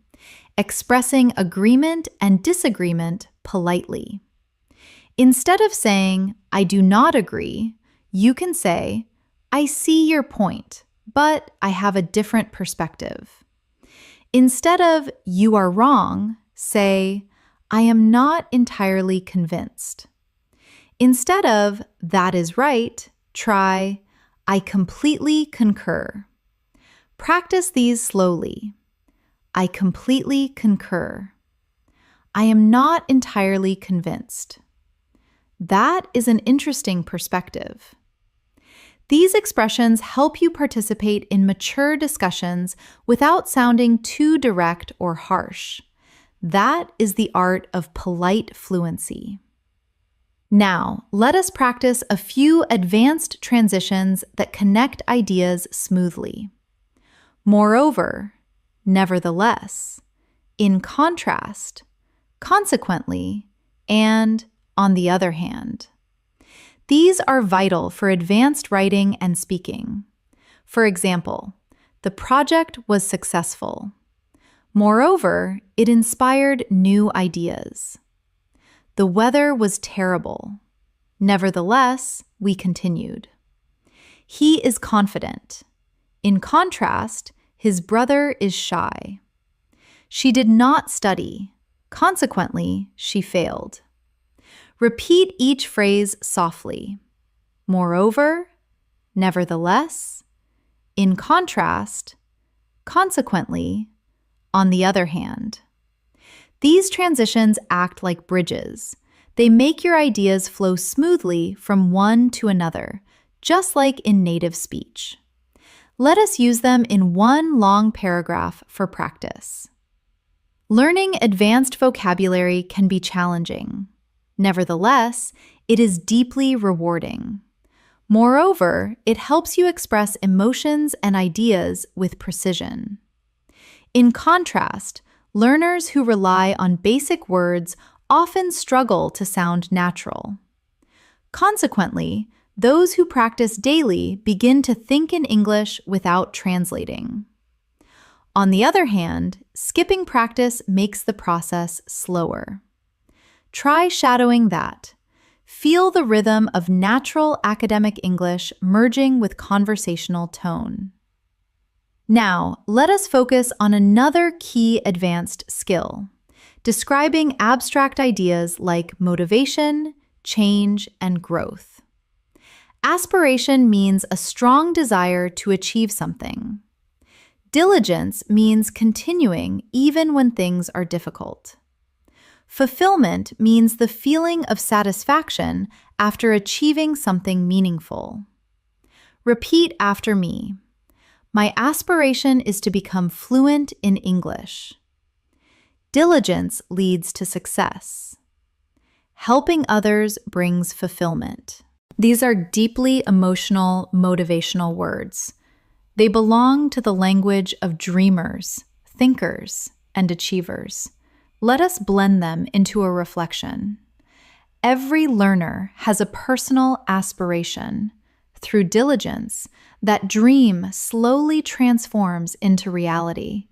expressing agreement and disagreement politely. Instead of saying, "I do not agree," you can say, "I see your point, but I have a different perspective." Instead of "you are wrong," say, "I am not entirely convinced." Instead of "that is right," try, "I completely concur." Practice these slowly. I completely concur. I am not entirely convinced. That is an interesting perspective. These expressions help you participate in mature discussions without sounding too direct or harsh. That is the art of polite fluency. Now, let us practice a few advanced transitions that connect ideas smoothly. Moreover, nevertheless, in contrast, consequently, and on the other hand. These are vital for advanced writing and speaking. For example, the project was successful. Moreover, it inspired new ideas. The weather was terrible. Nevertheless, we continued. He is confident. In contrast, his brother is shy. She did not study. Consequently, she failed. Repeat each phrase softly. Moreover, nevertheless, in contrast, consequently, on the other hand. These transitions act like bridges. They make your ideas flow smoothly from one to another, just like in native speech. Let us use them in one long paragraph for practice. Learning advanced vocabulary can be challenging. Nevertheless, it is deeply rewarding. Moreover, it helps you express emotions and ideas with precision. In contrast, learners who rely on basic words often struggle to sound natural. Consequently, those who practice daily begin to think in English without translating. On the other hand, skipping practice makes the process slower. Try shadowing that. Feel the rhythm of natural academic English merging with conversational tone. Now, let us focus on another key advanced skill, describing abstract ideas like motivation, change, and growth. Aspiration means a strong desire to achieve something. Diligence means continuing even when things are difficult. Fulfillment means the feeling of satisfaction after achieving something meaningful. Repeat after me. My aspiration is to become fluent in English. Diligence leads to success. Helping others brings fulfillment. These are deeply emotional, motivational words. They belong to the language of dreamers, thinkers, and achievers. Let us blend them into a reflection. Every learner has a personal aspiration. Through diligence, that dream slowly transforms into reality.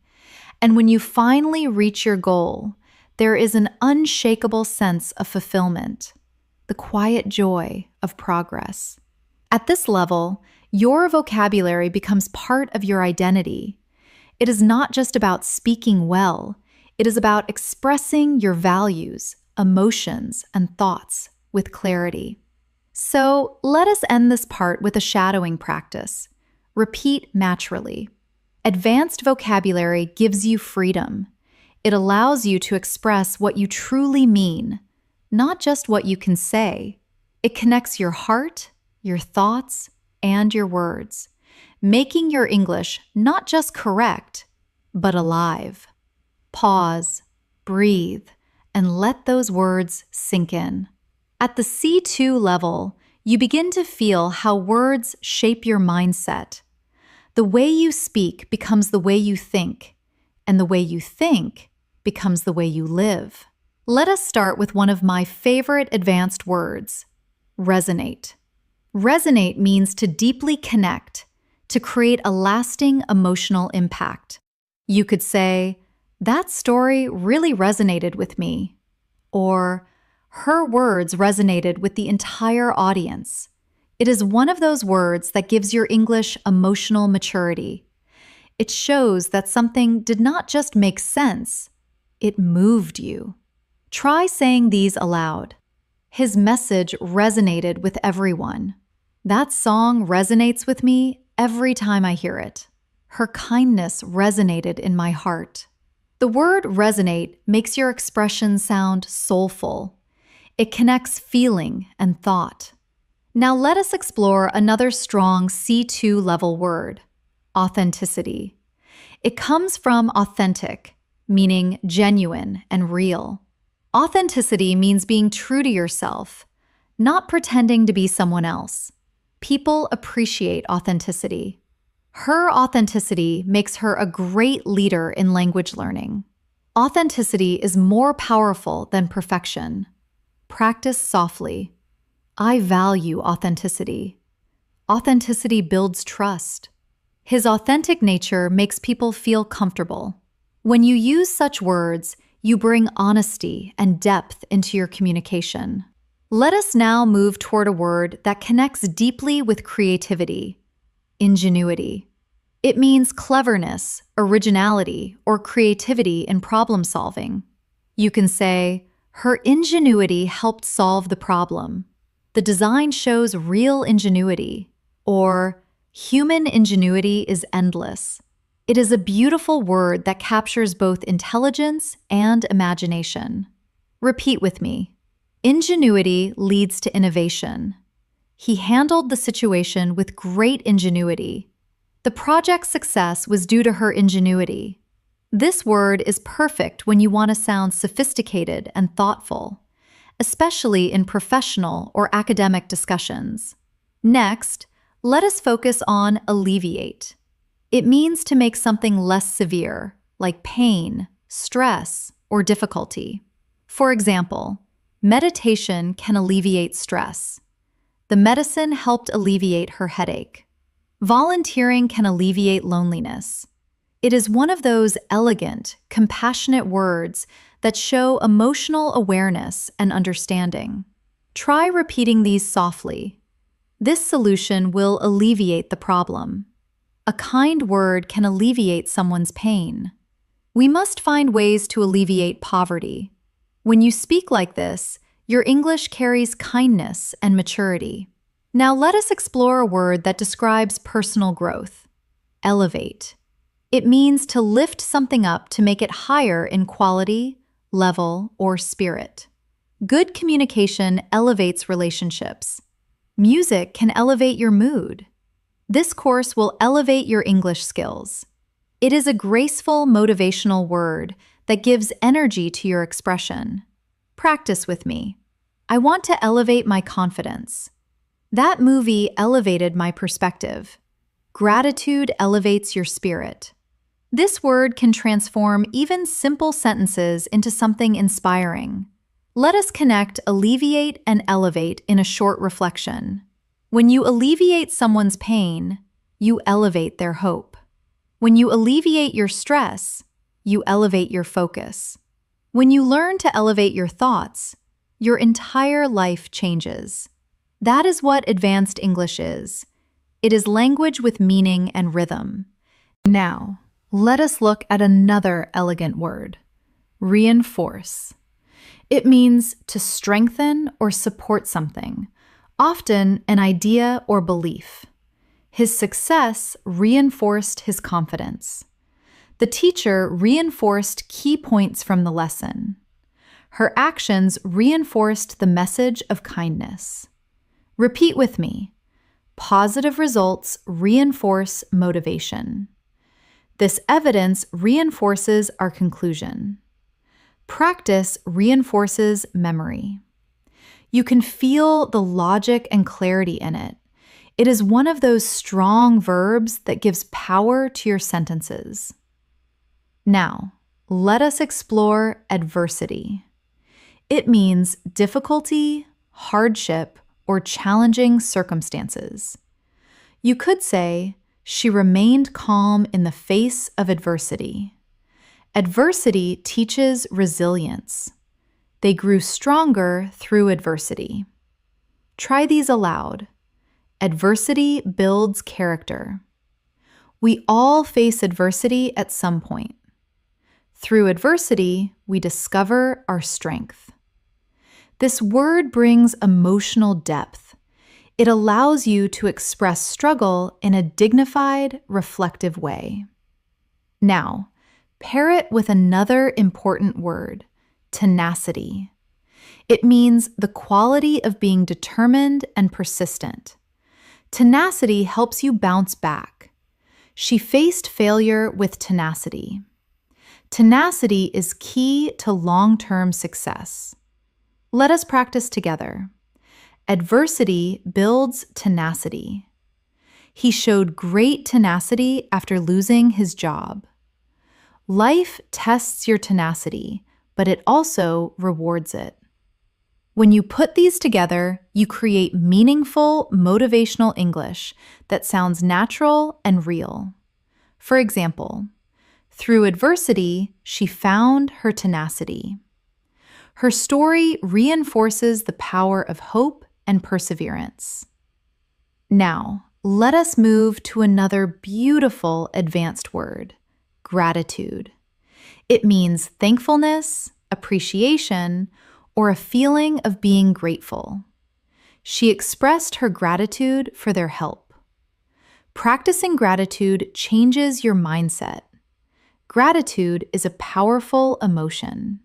And when you finally reach your goal, there is an unshakable sense of fulfillment, the quiet joy of progress. At this level, your vocabulary becomes part of your identity. It is not just about speaking well, it is about expressing your values, emotions, and thoughts with clarity. So let us end this part with a shadowing practice. Repeat naturally. Advanced vocabulary gives you freedom. It allows you to express what you truly mean, not just what you can say. It connects your heart, your thoughts, and your words, making your English not just correct, but alive. Pause, breathe, and let those words sink in. At the C2 level, you begin to feel how words shape your mindset. The way you speak becomes the way you think, and the way you think becomes the way you live. Let us start with one of my favorite advanced words, resonate. Resonate means to deeply connect, to create a lasting emotional impact. You could say, "That story really resonated with me," or "Her words resonated with the entire audience." It is one of those words that gives your English emotional maturity. It shows that something did not just make sense, it moved you. Try saying these aloud. His message resonated with everyone. That song resonates with me every time I hear it. Her kindness resonated in my heart. The word resonate makes your expression sound soulful. It connects feeling and thought. Now let us explore another strong C2 level word, authenticity. It comes from authentic, meaning genuine and real. Authenticity means being true to yourself, not pretending to be someone else. People appreciate authenticity. Her authenticity makes her a great leader in language learning. Authenticity is more powerful than perfection. Practice softly. I value authenticity. Authenticity builds trust. His authentic nature makes people feel comfortable. When you use such words, you bring honesty and depth into your communication. Let us now move toward a word that connects deeply with creativity, ingenuity. It means cleverness, originality, or creativity in problem solving. You can say, "Her ingenuity helped solve the problem." "The design shows real ingenuity," or "Human ingenuity is endless." It is a beautiful word that captures both intelligence and imagination. Repeat with me. Ingenuity leads to innovation. He handled the situation with great ingenuity. The project's success was due to her ingenuity. This word is perfect when you want to sound sophisticated and thoughtful, especially in professional or academic discussions. Next, let us focus on alleviate. It means to make something less severe, like pain, stress, or difficulty. For example, meditation can alleviate stress. The medicine helped alleviate her headache. Volunteering can alleviate loneliness. It is one of those elegant, compassionate words that show emotional awareness and understanding. Try repeating these softly. This solution will alleviate the problem. A kind word can alleviate someone's pain. We must find ways to alleviate poverty. When you speak like this, your English carries kindness and maturity. Now let us explore a word that describes personal growth. Elevate. It means to lift something up to make it higher in quality, level, or spirit. Good communication elevates relationships. Music can elevate your mood. This course will elevate your English skills. It is a graceful, motivational word that gives energy to your expression. Practice with me. I want to elevate my confidence. That movie elevated my perspective. Gratitude elevates your spirit. This word can transform even simple sentences into something inspiring. Let us connect alleviate and elevate in a short reflection. When you alleviate someone's pain, you elevate their hope. When you alleviate your stress, you elevate your focus. When you learn to elevate your thoughts, your entire life changes. That is what advanced English is. It is language with meaning and rhythm. Now, let us look at another elegant word, reinforce. It means to strengthen or support something, often an idea or belief. His success reinforced his confidence. The teacher reinforced key points from the lesson. Her actions reinforced the message of kindness. Repeat with me. Positive results reinforce motivation. This evidence reinforces our conclusion. Practice reinforces memory. You can feel the logic and clarity in it. It is one of those strong verbs that gives power to your sentences. Now, let us explore adversity. It means difficulty, hardship, or challenging circumstances. You could say, she remained calm in the face of adversity. Adversity teaches resilience. They grew stronger through adversity. Try these aloud. Adversity builds character. We all face adversity at some point. Through adversity, we discover our strength. This word brings emotional depth. It allows you to express struggle in a dignified, reflective way. Now, pair it with another important word, tenacity. It means the quality of being determined and persistent. Tenacity helps you bounce back. She faced failure with tenacity. Tenacity is key to long-term success. Let us practice together. Adversity builds tenacity. He showed great tenacity after losing his job. Life tests your tenacity, but it also rewards it. When you put these together, you create meaningful, motivational English that sounds natural and real. For example, through adversity, she found her tenacity. Her story reinforces the power of hope and perseverance. Now, let us move to another beautiful advanced word, gratitude. It means thankfulness, appreciation, or a feeling of being grateful. She expressed her gratitude for their help. Practicing gratitude changes your mindset. Gratitude is a powerful emotion.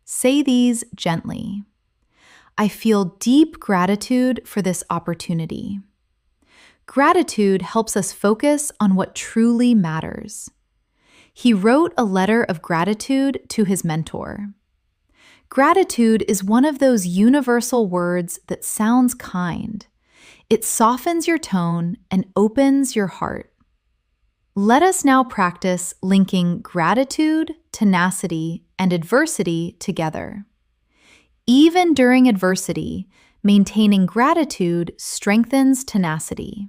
Say these gently. I feel deep gratitude for this opportunity. Gratitude helps us focus on what truly matters. He wrote a letter of gratitude to his mentor. Gratitude is one of those universal words that sounds kind. It softens your tone and opens your heart. Let us now practice linking gratitude, tenacity, and adversity together. Even during adversity, maintaining gratitude strengthens tenacity.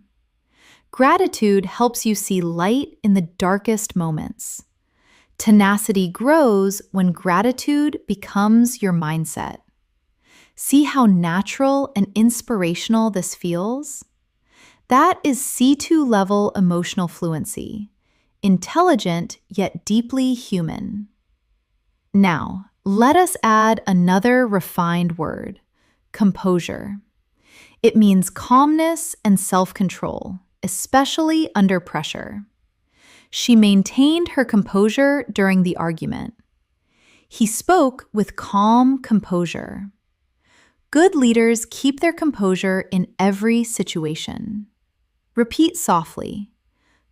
Gratitude helps you see light in the darkest moments. Tenacity grows when gratitude becomes your mindset. See how natural and inspirational this feels? That is C2 level emotional fluency, intelligent yet deeply human. Now, let us add another refined word, composure. It means calmness and self-control, especially under pressure. She maintained her composure during the argument. He spoke with calm composure. Good leaders keep their composure in every situation. Repeat softly.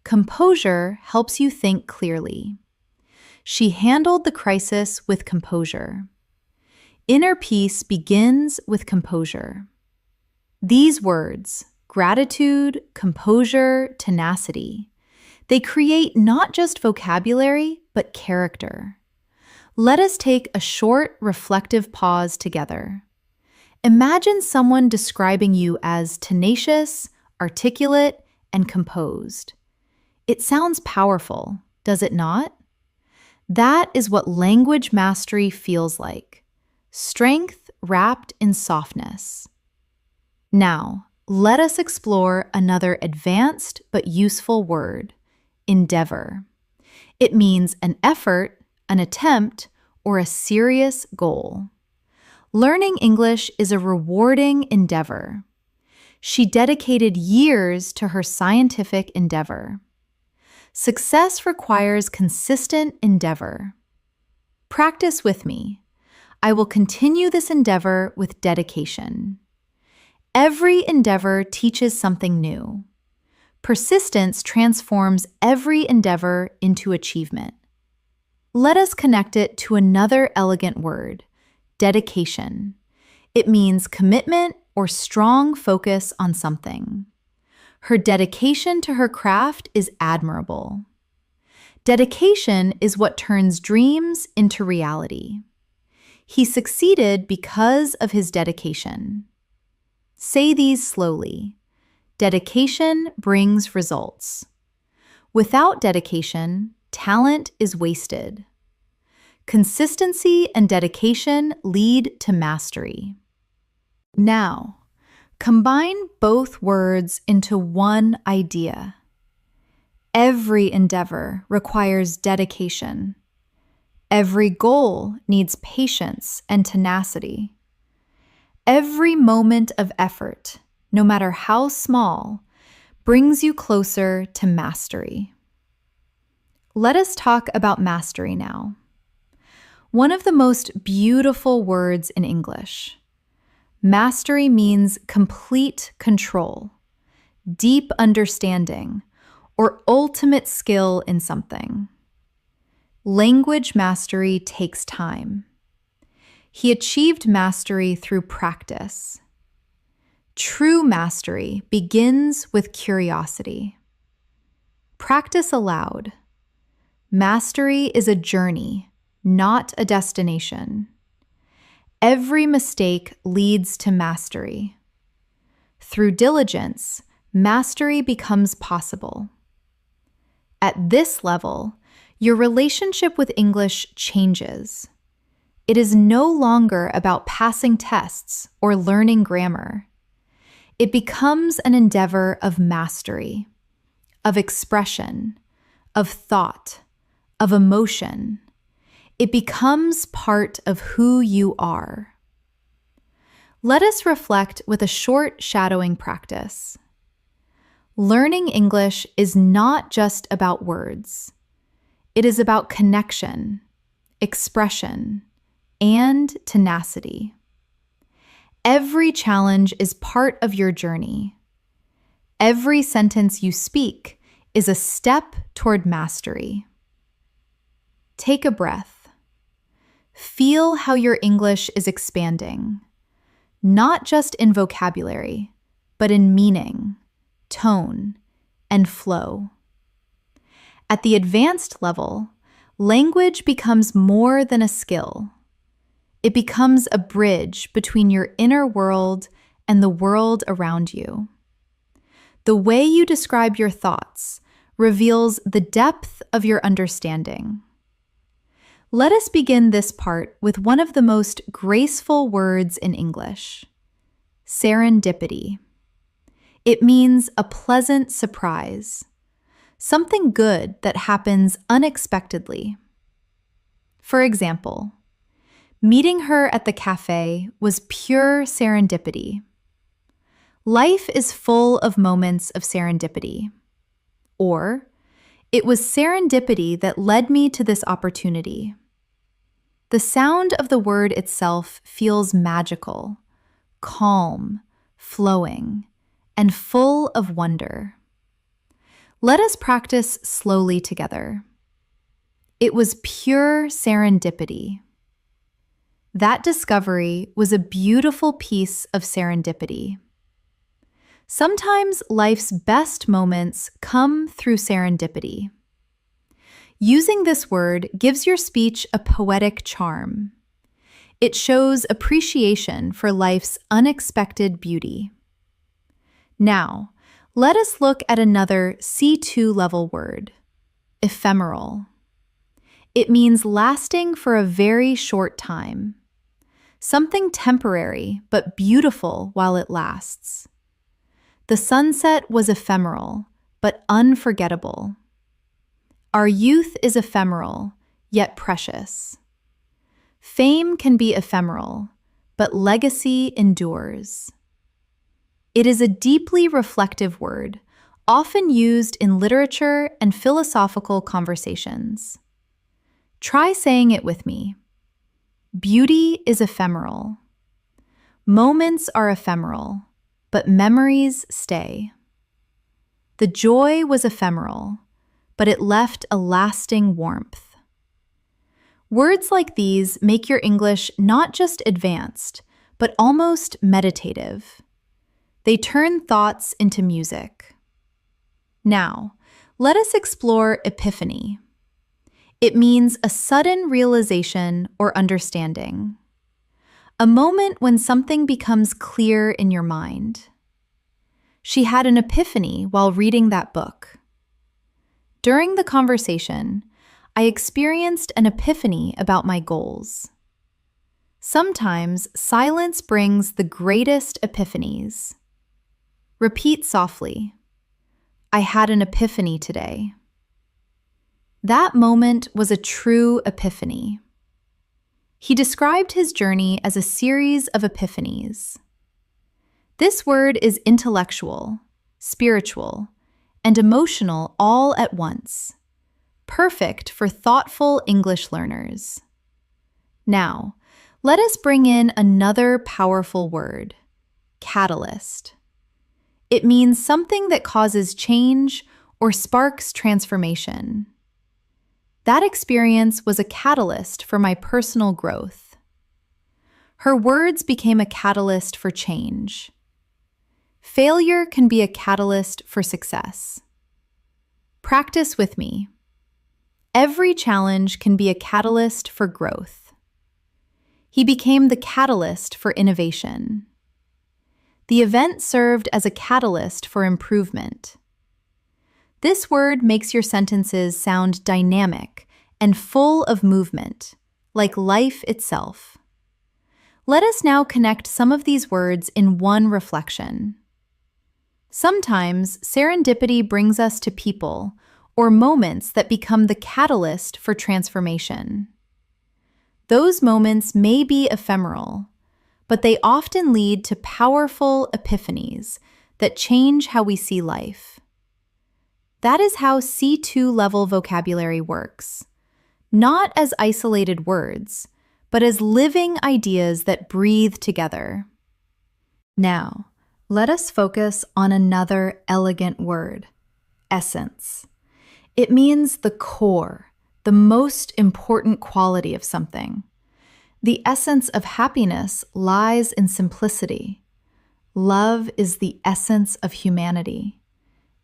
Composure helps you think clearly. She handled the crisis with composure. Inner peace begins with composure. These words, gratitude, composure, tenacity, they create not just vocabulary, but character. Let us take a short, reflective pause together. Imagine someone describing you as tenacious, articulate, and composed. It sounds powerful, does it not? That is what language mastery feels like. Strength wrapped in softness. Now, let us explore another advanced but useful word, endeavor. It means an effort, an attempt, or a serious goal. Learning English is a rewarding endeavor. She dedicated years to her scientific endeavor. Success requires consistent endeavor. Practice with me. I will continue this endeavor with dedication. Every endeavor teaches something new. Persistence transforms every endeavor into achievement. Let us connect it to another elegant word, dedication. It means commitment or strong focus on something. Her dedication to her craft is admirable. Dedication is what turns dreams into reality. He succeeded because of his dedication. Say these slowly. Dedication brings results. Without dedication, talent is wasted. Consistency and dedication lead to mastery. Now, combine both words into one idea. Every endeavor requires dedication. Every goal needs patience and tenacity. Every moment of effort, no matter how small, brings you closer to mastery. Let us talk about mastery now. One of the most beautiful words in English. Mastery means complete control, deep understanding, or ultimate skill in something. Language mastery takes time. He achieved mastery through practice. True mastery begins with curiosity. Practice aloud. Mastery is a journey, not a destination. Every mistake leads to mastery. Through diligence, mastery becomes possible. At this level, your relationship with English changes. It is no longer about passing tests or learning grammar. It becomes an endeavor of mastery, of expression, of thought, of emotion. It becomes part of who you are. Let us reflect with a short shadowing practice. Learning English is not just about words. It is about connection, expression, and tenacity. Every challenge is part of your journey. Every sentence you speak is a step toward mastery. Take a breath. Feel how your English is expanding, not just in vocabulary, but in meaning, tone, and flow. At the advanced level, language becomes more than a skill. It becomes a bridge between your inner world and the world around you. The way you describe your thoughts reveals the depth of your understanding. Let us begin this part with one of the most graceful words in English, serendipity. It means a pleasant surprise, something good that happens unexpectedly. For example, meeting her at the cafe was pure serendipity. Life is full of moments of serendipity. Or, it was serendipity that led me to this opportunity. The sound of the word itself feels magical, calm, flowing, and full of wonder. Let us practice slowly together. It was pure serendipity. That discovery was a beautiful piece of serendipity. Sometimes life's best moments come through serendipity. Using this word gives your speech a poetic charm. It shows appreciation for life's unexpected beauty. Now, let us look at another C2 level word, ephemeral. It means lasting for a very short time. something temporary but beautiful while it lasts. The sunset was ephemeral but unforgettable. Our youth is ephemeral, yet precious. Fame can be ephemeral, but legacy endures. It is a deeply reflective word, often used in literature and philosophical conversations. Try saying it with me. Beauty is ephemeral. Moments are ephemeral, but memories stay. The joy was ephemeral, but it left a lasting warmth. Words like these make your English not just advanced, but almost meditative. They turn thoughts into music. Now, let us explore epiphany. It means a sudden realization or understanding. A moment when something becomes clear in your mind. She had an epiphany while reading that book. During the conversation, I experienced an epiphany about my goals. Sometimes silence brings the greatest epiphanies. Repeat softly. I had an epiphany today. That moment was a true epiphany. He described his journey as a series of epiphanies. This word is intellectual, spiritual, and emotional all at once, perfect for thoughtful English learners. Now, let us bring in another powerful word, catalyst. It means something that causes change or sparks transformation. That experience was a catalyst for my personal growth. Her words became a catalyst for change. Failure can be a catalyst for success. Practice with me. Every challenge can be a catalyst for growth. He became the catalyst for innovation. The event served as a catalyst for improvement. This word makes your sentences sound dynamic and full of movement, like life itself. Let us now connect some of these words in one reflection. Sometimes serendipity brings us to people or moments that become the catalyst for transformation. Those moments may be ephemeral, but they often lead to powerful epiphanies that change how we see life. That is how C2 level vocabulary works, not as isolated words, but as living ideas that breathe together. Now, let us focus on another elegant word, essence. It means the core, the most important quality of something. The essence of happiness lies in simplicity. Love is the essence of humanity.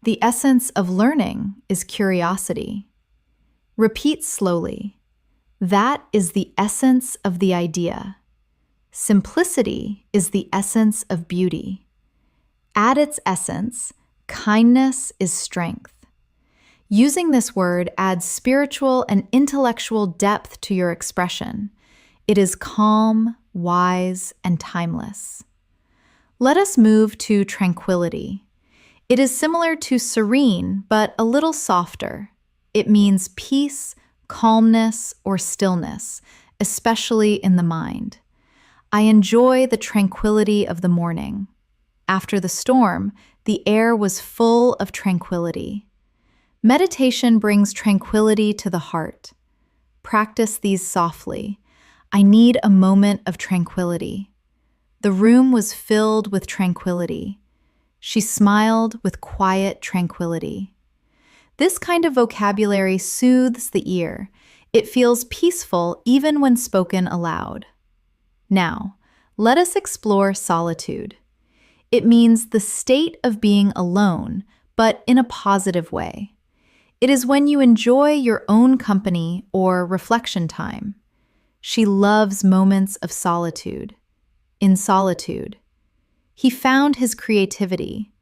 The essence of learning is curiosity. Repeat slowly. That is the essence of the idea. Simplicity is the essence of beauty. At its essence, kindness is strength. Using this word adds spiritual and intellectual depth to your expression. It is calm, wise, and timeless. Let us move to tranquility. It is similar to serene, but a little softer. It means peace, calmness, or stillness, especially in the mind. I enjoy the tranquility of the morning. After the storm, the air was full of tranquility. Meditation brings tranquility to the heart. Practice these softly. I need a moment of tranquility. The room was filled with tranquility. She smiled with quiet tranquility. This kind of vocabulary soothes the ear. It feels peaceful even when spoken aloud. Now, let us explore solitude. It means the state of being alone, but in a positive way. It is when you enjoy your own company or reflection time. She loves moments of solitude. In solitude, he found his creativity.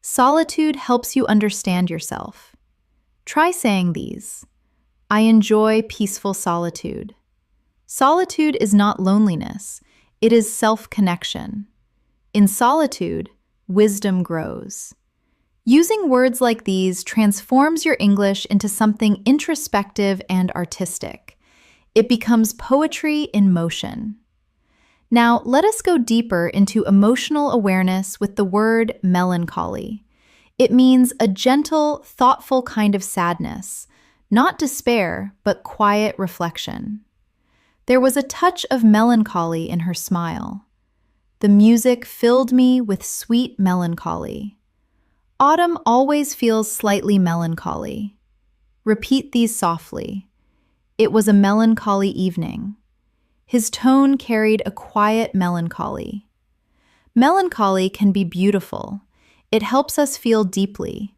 Solitude helps you understand yourself. Try saying these. I enjoy peaceful solitude. Solitude is not loneliness. It is self-connection. In solitude, wisdom grows. Using words like these transforms your English into something introspective and artistic. It becomes poetry in motion. Now, let us go deeper into emotional awareness with the word melancholy. It means a gentle, thoughtful kind of sadness, not despair, but quiet reflection. There was a touch of melancholy in her smile. The music filled me with sweet melancholy. Autumn always feels slightly melancholy. Repeat these softly. It was a melancholy evening. His tone carried a quiet melancholy. Melancholy can be beautiful. It helps us feel deeply.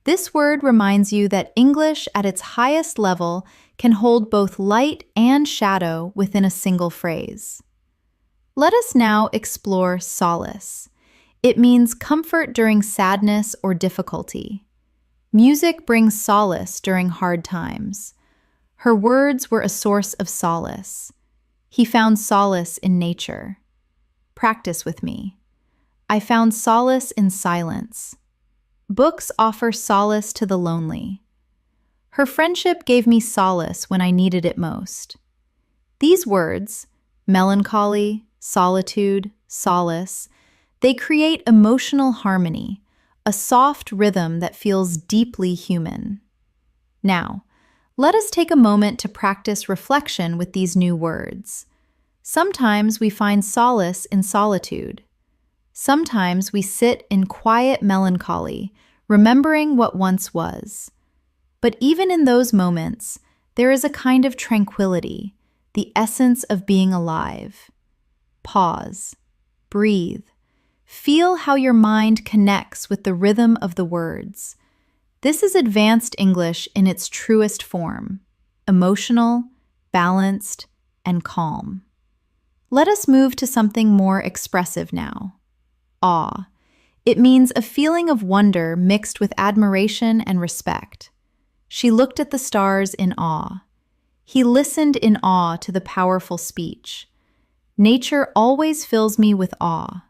This word reminds you that English at its highest level can hold both light and shadow within a single phrase. Let us now explore solace. It means comfort during sadness or difficulty. Music brings solace during hard times. Her words were a source of solace. He found solace in nature. Practice with me. I found solace in silence. Books offer solace to the lonely. Her friendship gave me solace when I needed it most. These words, melancholy, solitude, solace, they create emotional harmony, a soft rhythm that feels deeply human. Now, let us take a moment to practice reflection with these new words. Sometimes we find solace in solitude. Sometimes we sit in quiet melancholy, remembering what once was. But even in those moments, there is a kind of tranquility, the essence of being alive. Pause. Breathe. Feel how your mind connects with the rhythm of the words. This is advanced English in its truest form, emotional, balanced, and calm. Let us move to something more expressive now. Awe. It means a feeling of wonder mixed with admiration and respect. She looked at the stars in awe. He listened in awe to the powerful speech. Nature always fills me with awe.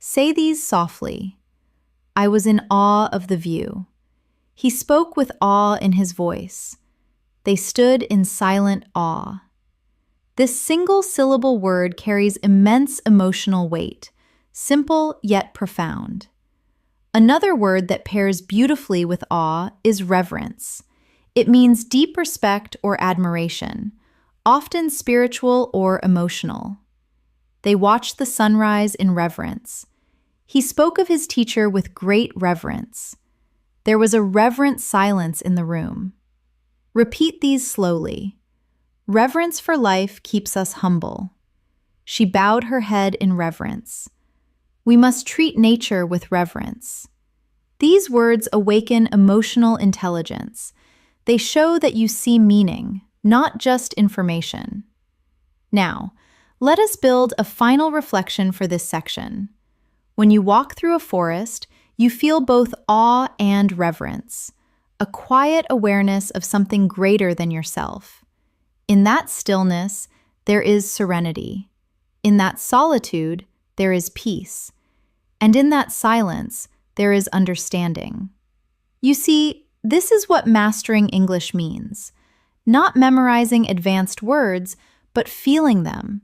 Say these softly. I was in awe of the view. He spoke with awe in his voice. They stood in silent awe. This single-syllable word carries immense emotional weight, simple yet profound. Another word that pairs beautifully with awe is reverence. It means deep respect or admiration, often spiritual or emotional. They watched the sunrise in reverence. He spoke of his teacher with great reverence. There was a reverent silence in the room. Repeat these slowly. Reverence for life keeps us humble. She bowed her head in reverence. We must treat nature with reverence. These words awaken emotional intelligence. They show that you see meaning, not just information. Now, let us build a final reflection for this section. When you walk through a forest, you feel both awe and reverence, a quiet awareness of something greater than yourself. In that stillness, there is serenity. In that solitude, there is peace. And in that silence, there is understanding. You see, this is what mastering English means. Not memorizing advanced words, but feeling them,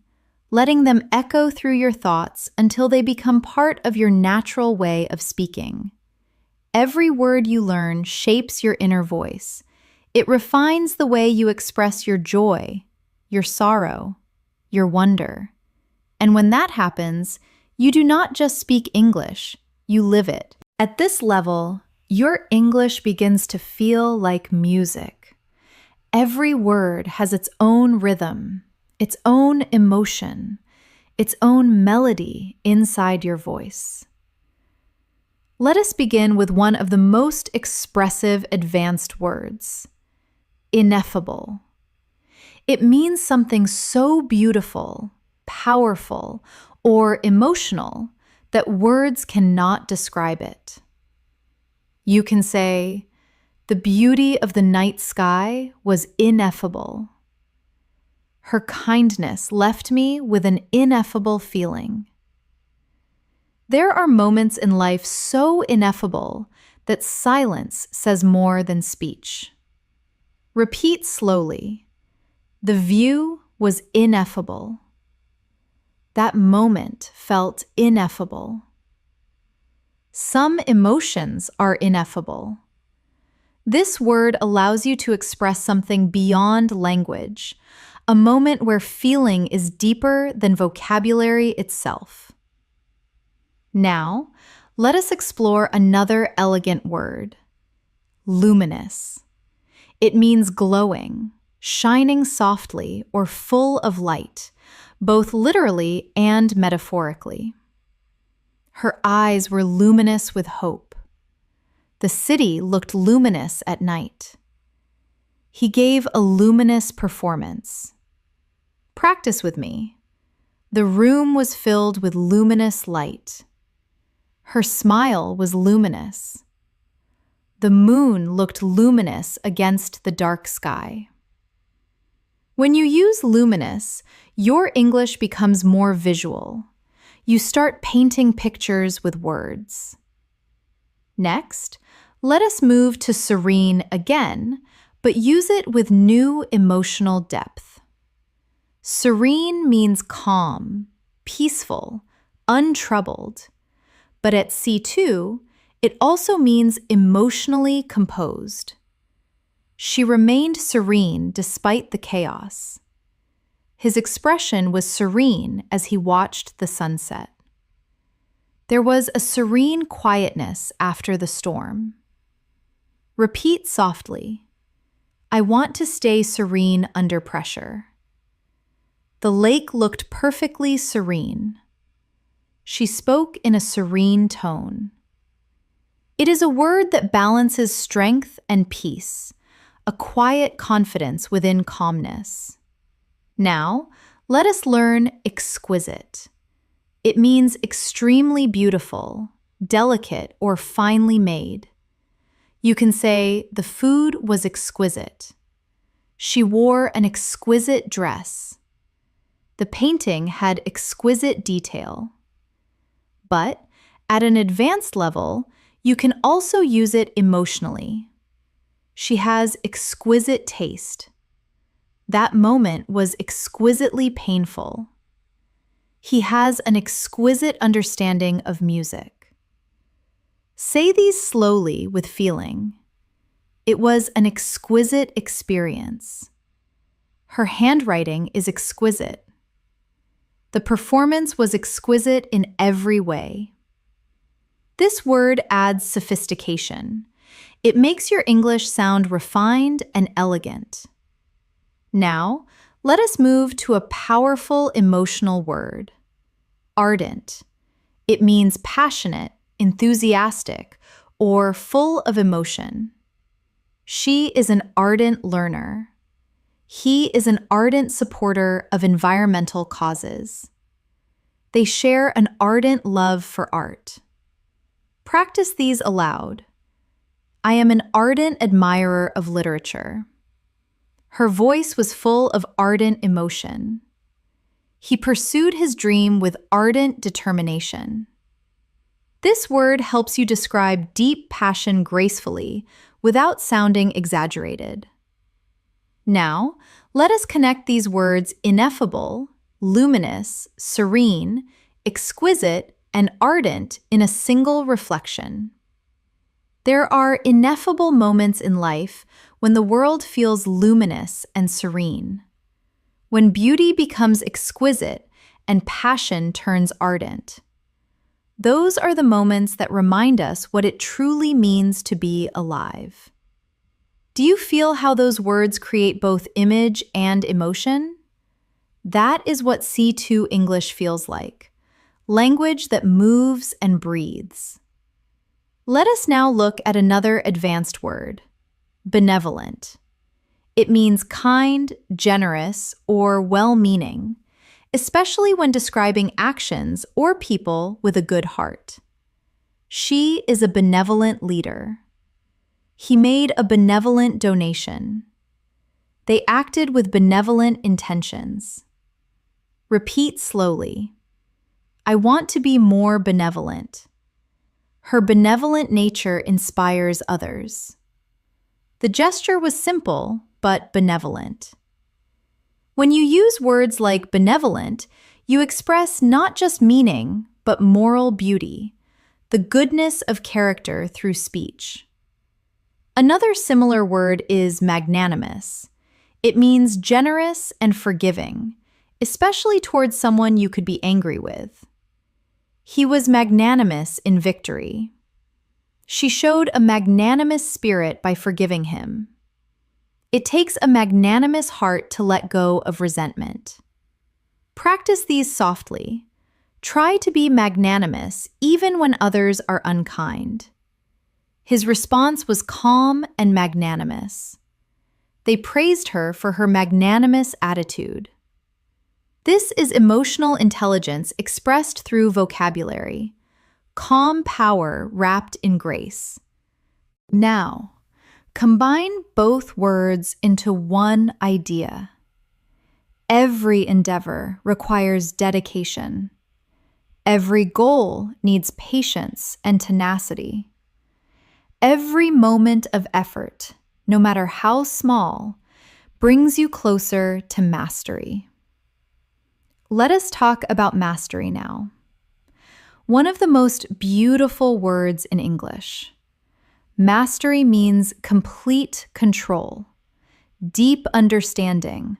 letting them echo through your thoughts until they become part of your natural way of speaking. Every word you learn shapes your inner voice. It refines the way you express your joy, your sorrow, your wonder. And when that happens, you do not just speak English, you live it. At this level, your English begins to feel like music. Every word has its own rhythm, its own emotion, its own melody inside your voice. Let us begin with one of the most expressive advanced words, ineffable. It means something so beautiful, powerful, or emotional that words cannot describe it. You can say, the beauty of the night sky was ineffable. Her kindness left me with an ineffable feeling. There are moments in life so ineffable that silence says more than speech. Repeat slowly. The view was ineffable. That moment felt ineffable. Some emotions are ineffable. This word allows you to express something beyond language, a moment where feeling is deeper than vocabulary itself. Now, let us explore another elegant word, luminous. It means glowing, shining softly, or full of light, both literally and metaphorically. Her eyes were luminous with hope. The city looked luminous at night. He gave a luminous performance. Practice with me. The room was filled with luminous light. Her smile was luminous. The moon looked luminous against the dark sky. When you use luminous, your English becomes more visual. You start painting pictures with words. Next, let us move to serene again, but use it with new emotional depth. Serene means calm, peaceful, untroubled, but at C2, it also means emotionally composed. She remained serene despite the chaos. His expression was serene as he watched the sunset. There was a serene quietness after the storm. Repeat softly. I want to stay serene under pressure. The lake looked perfectly serene. She spoke in a serene tone. It is a word that balances strength and peace, a quiet confidence within calmness. Now, let us learn exquisite. It means extremely beautiful, delicate, or finely made. You can say, the food was exquisite. She wore an exquisite dress. The painting had exquisite detail. But at an advanced level, you can also use it emotionally. She has exquisite taste. That moment was exquisitely painful. He has an exquisite understanding of music. Say these slowly with feeling. It was an exquisite experience. Her handwriting is exquisite. The performance was exquisite in every way. This word adds sophistication. It makes your English sound refined and elegant. Now, let us move to a powerful emotional word, ardent. It means passionate, enthusiastic, or full of emotion. She is an ardent learner. He is an ardent supporter of environmental causes. They share an ardent love for art. Practice these aloud. I am an ardent admirer of literature. Her voice was full of ardent emotion. He pursued his dream with ardent determination. This word helps you describe deep passion gracefully without sounding exaggerated. Now, let us connect these words ineffable, luminous, serene, exquisite, and ardent in a single reflection. There are ineffable moments in life when the world feels luminous and serene, when beauty becomes exquisite and passion turns ardent. Those are the moments that remind us what it truly means to be alive. Do you feel how those words create both image and emotion? That is what C2 English feels like, language that moves and breathes. Let us now look at another advanced word, benevolent. It means kind, generous, or well-meaning, especially when describing actions or people with a good heart. She is a benevolent leader. He made a benevolent donation. They acted with benevolent intentions. Repeat slowly. I want to be more benevolent. Her benevolent nature inspires others. The gesture was simple, but benevolent. When you use words like benevolent, you express not just meaning, but moral beauty, the goodness of character through speech. Another similar word is magnanimous. It means generous and forgiving, especially towards someone you could be angry with. He was magnanimous in victory. She showed a magnanimous spirit by forgiving him. It takes a magnanimous heart to let go of resentment. Practice these softly. Try to be magnanimous even when others are unkind. His response was calm and magnanimous. They praised her for her magnanimous attitude. This is emotional intelligence expressed through vocabulary, calm power wrapped in grace. Now, combine both words into one idea. Every endeavor requires dedication. Every goal needs patience and tenacity. Every moment of effort, no matter how small, brings you closer to mastery. Let us talk about mastery now. One of the most beautiful words in English. Mastery means complete control, deep understanding,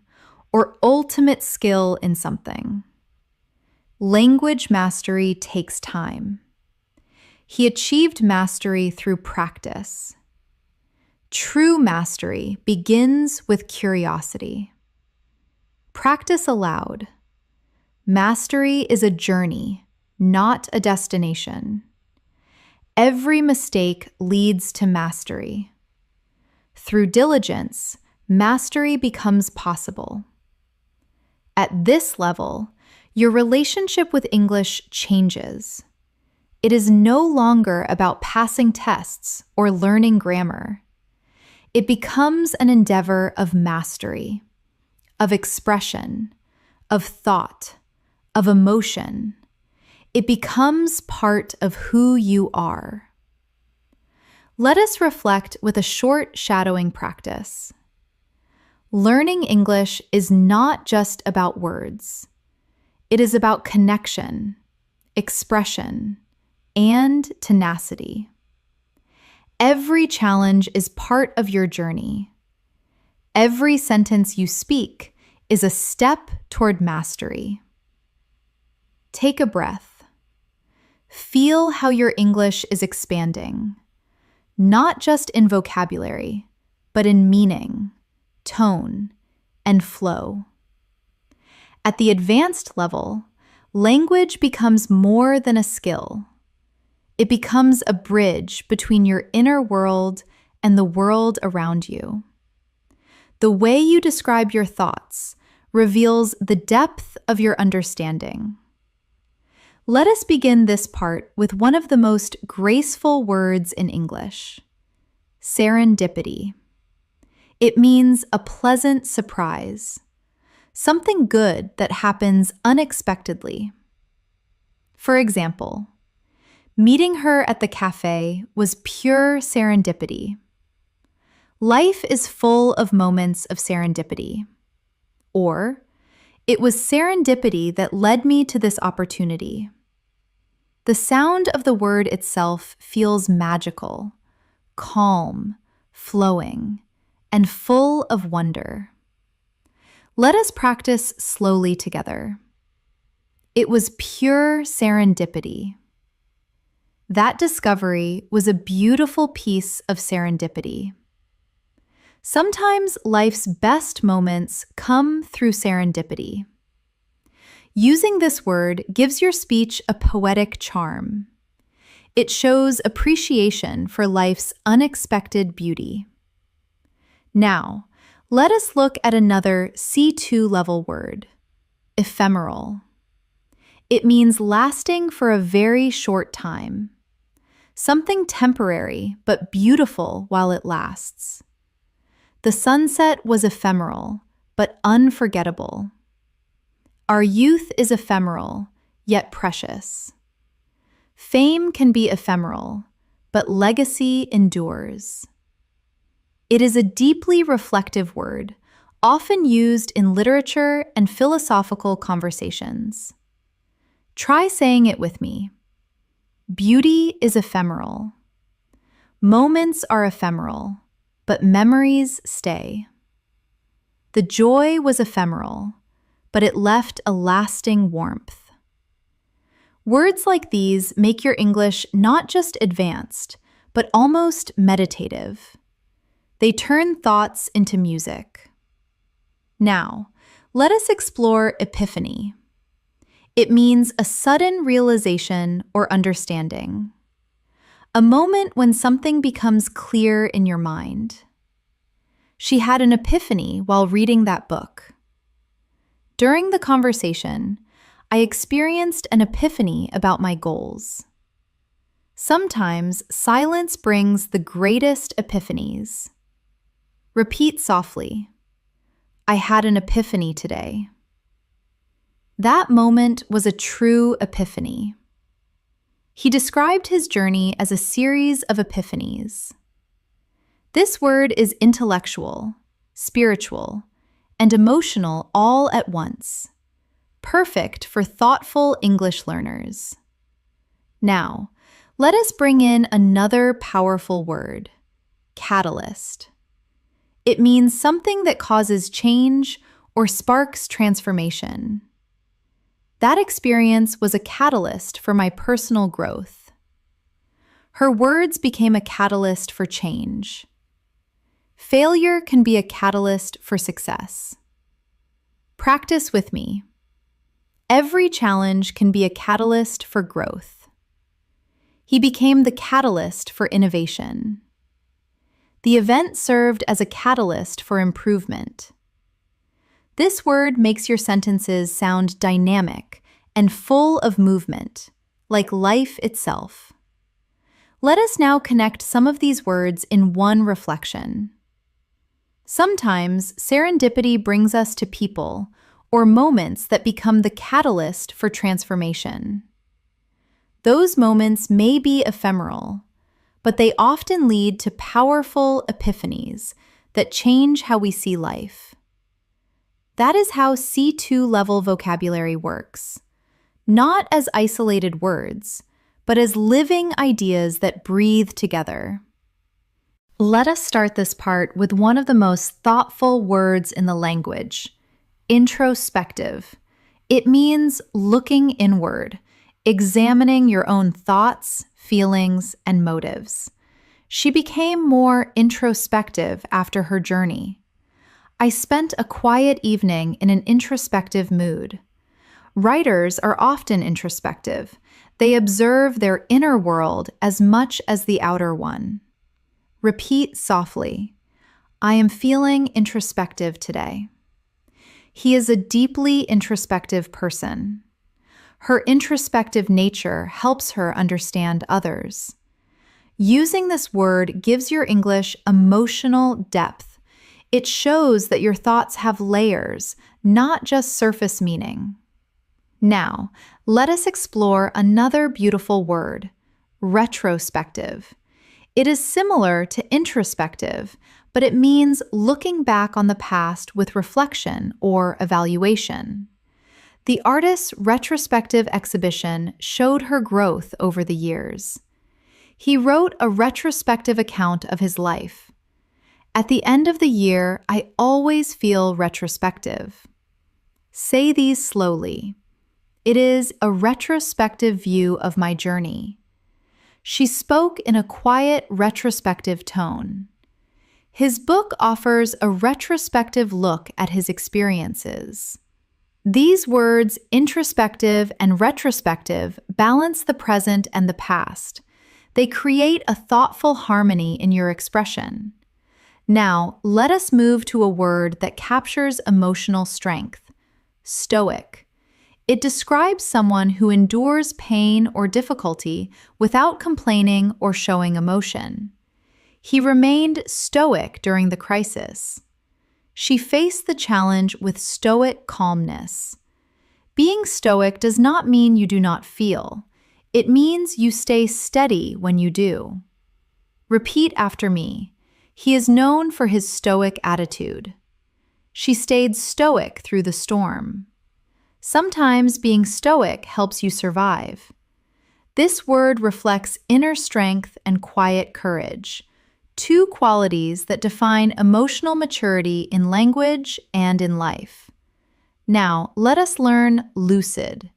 or ultimate skill in something. Language mastery takes time. He achieved mastery through practice. True mastery begins with curiosity. Practice aloud. Mastery is a journey, not a destination. Every mistake leads to mastery. Through diligence, mastery becomes possible. At this level, your relationship with English changes. It is no longer about passing tests or learning grammar. It becomes an endeavor of mastery, of expression, of thought, of emotion. It becomes part of who you are. Let us reflect with a short shadowing practice. Learning English is not just about words. It is about connection, expression, and tenacity. Every challenge is part of your journey. Every sentence you speak is a step toward mastery. Take a breath. Feel how your English is expanding, not just in vocabulary, but in meaning, tone, and flow. At the advanced level, language becomes more than a skill. It becomes a bridge between your inner world and the world around you. The way you describe your thoughts reveals the depth of your understanding. Let us begin this part with one of the most graceful words in English, serendipity. It means a pleasant surprise, something good that happens unexpectedly. For example, meeting her at the cafe was pure serendipity. Life is full of moments of serendipity. Or, it was serendipity that led me to this opportunity. The sound of the word itself feels magical, calm, flowing, and full of wonder. Let us practice slowly together. It was pure serendipity. That discovery was a beautiful piece of serendipity. Sometimes life's best moments come through serendipity. Using this word gives your speech a poetic charm. It shows appreciation for life's unexpected beauty. Now, let us look at another C2 level word, ephemeral. It means lasting for a very short time. Something temporary but beautiful while it lasts. The sunset was ephemeral, but unforgettable. Our youth is ephemeral, yet precious. Fame can be ephemeral, but legacy endures. It is a deeply reflective word, often used in literature and philosophical conversations. Try saying it with me. Beauty is ephemeral. Moments are ephemeral, but memories stay. The joy was ephemeral, but it left a lasting warmth. Words like these make your English not just advanced, but almost meditative. They turn thoughts into music. Now, let us explore epiphany. It means a sudden realization or understanding. A moment when something becomes clear in your mind. She had an epiphany while reading that book. During the conversation, I experienced an epiphany about my goals. Sometimes silence brings the greatest epiphanies. Repeat softly. I had an epiphany today. That moment was a true epiphany. He described his journey as a series of epiphanies. This word is intellectual, spiritual, and emotional all at once, perfect for thoughtful English learners. Now, let us bring in another powerful word, catalyst. It means something that causes change or sparks transformation. That experience was a catalyst for my personal growth. Her words became a catalyst for change. Failure can be a catalyst for success. Practice with me. Every challenge can be a catalyst for growth. He became the catalyst for innovation. The event served as a catalyst for improvement. This word makes your sentences sound dynamic and full of movement, like life itself. Let us now connect some of these words in one reflection. Sometimes serendipity brings us to people or moments that become the catalyst for transformation. Those moments may be ephemeral, but they often lead to powerful epiphanies that change how we see life. That is how C2 level vocabulary works, not as isolated words, but as living ideas that breathe together. Let us start this part with one of the most thoughtful words in the language, introspective. It means looking inward, examining your own thoughts, feelings, and motives. She became more introspective after her journey. I spent a quiet evening in an introspective mood. Writers are often introspective. They observe their inner world as much as the outer one. Repeat softly. I am feeling introspective today. He is a deeply introspective person. Her introspective nature helps her understand others. Using this word gives your English emotional depth. It shows that your thoughts have layers, not just surface meaning. Now, let us explore another beautiful word, retrospective. It is similar to introspective, but it means looking back on the past with reflection or evaluation. The artist's retrospective exhibition showed her growth over the years. He wrote a retrospective account of his life. At the end of the year, I always feel retrospective. Say these slowly. It is a retrospective view of my journey. She spoke in a quiet, retrospective tone. His book offers a retrospective look at his experiences. These words, introspective and retrospective, balance the present and the past. They create a thoughtful harmony in your expression. Now, let us move to a word that captures emotional strength, stoic. It describes someone who endures pain or difficulty without complaining or showing emotion. He remained stoic during the crisis. She faced the challenge with stoic calmness. Being stoic does not mean you do not feel. It means you stay steady when you do. Repeat after me. He is known for his stoic attitude. She stayed stoic through the storm. Sometimes being stoic helps you survive. This word reflects inner strength and quiet courage, two qualities that define emotional maturity in language and in life. Now, let us learn lucid.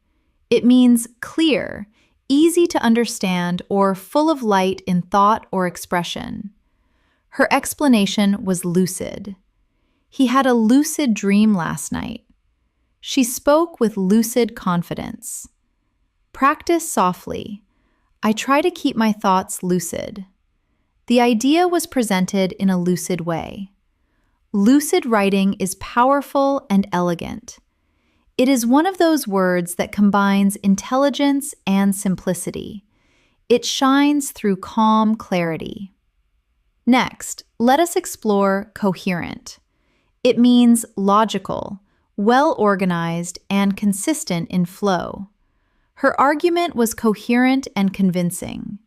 It means clear, easy to understand, or full of light in thought or expression. Her explanation was lucid. He had a lucid dream last night. She spoke with lucid confidence. Practice softly. I try to keep my thoughts lucid. The idea was presented in a lucid way. Lucid writing is powerful and elegant. It is one of those words that combines intelligence and simplicity. It shines through calm clarity. Next, let us explore coherent. It means logical, well-organized, and consistent in flow. Her argument was coherent and convincing.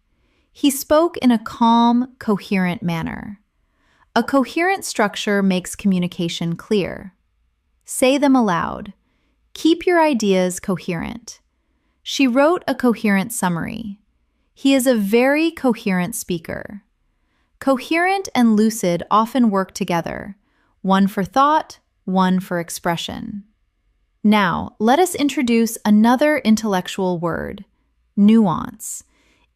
He spoke in a calm, coherent manner. A coherent structure makes communication clear. Say them aloud. Keep your ideas coherent. She wrote a coherent summary. He is a very coherent speaker. Coherent and lucid often work together, one for thought, one for expression. Now, let us introduce another intellectual word, nuance.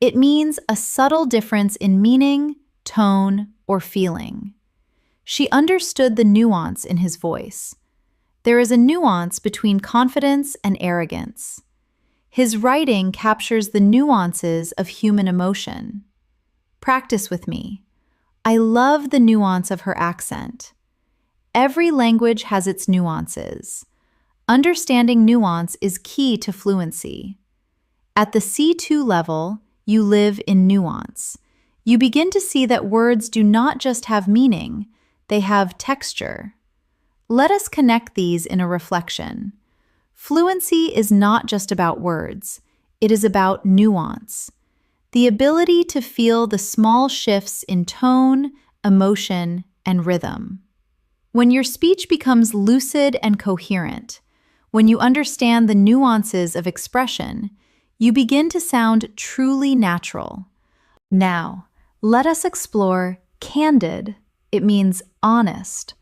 It means a subtle difference in meaning, tone, or feeling. She understood the nuance in his voice. There is a nuance between confidence and arrogance. His writing captures the nuances of human emotion. Practice with me. I love the nuance of her accent. Every language has its nuances. Understanding nuance is key to fluency. At the C2 level, you live in nuance. You begin to see that words do not just have meaning, they have texture. Let us connect these in a reflection. Fluency is not just about words, it is about nuance. The ability to feel the small shifts in tone, emotion, and rhythm. When your speech becomes lucid and coherent, when you understand the nuances of expression, you begin to sound truly natural. Now, let us explore candid. It means honest,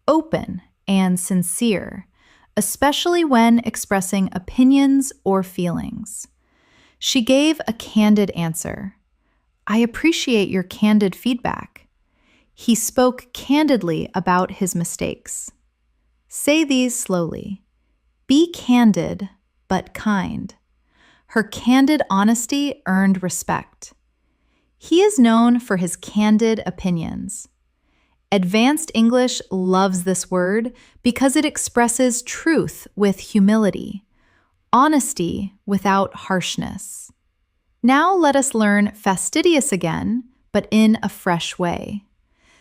open, and sincere, especially when expressing opinions or feelings. She gave a candid answer. I appreciate your candid feedback. He spoke candidly about his mistakes. Say these slowly. Be candid, but kind. Her candid honesty earned respect. He is known for his candid opinions. Advanced English loves this word because it expresses truth with humility, honesty without harshness. Now let us learn fastidious again, but in a fresh way.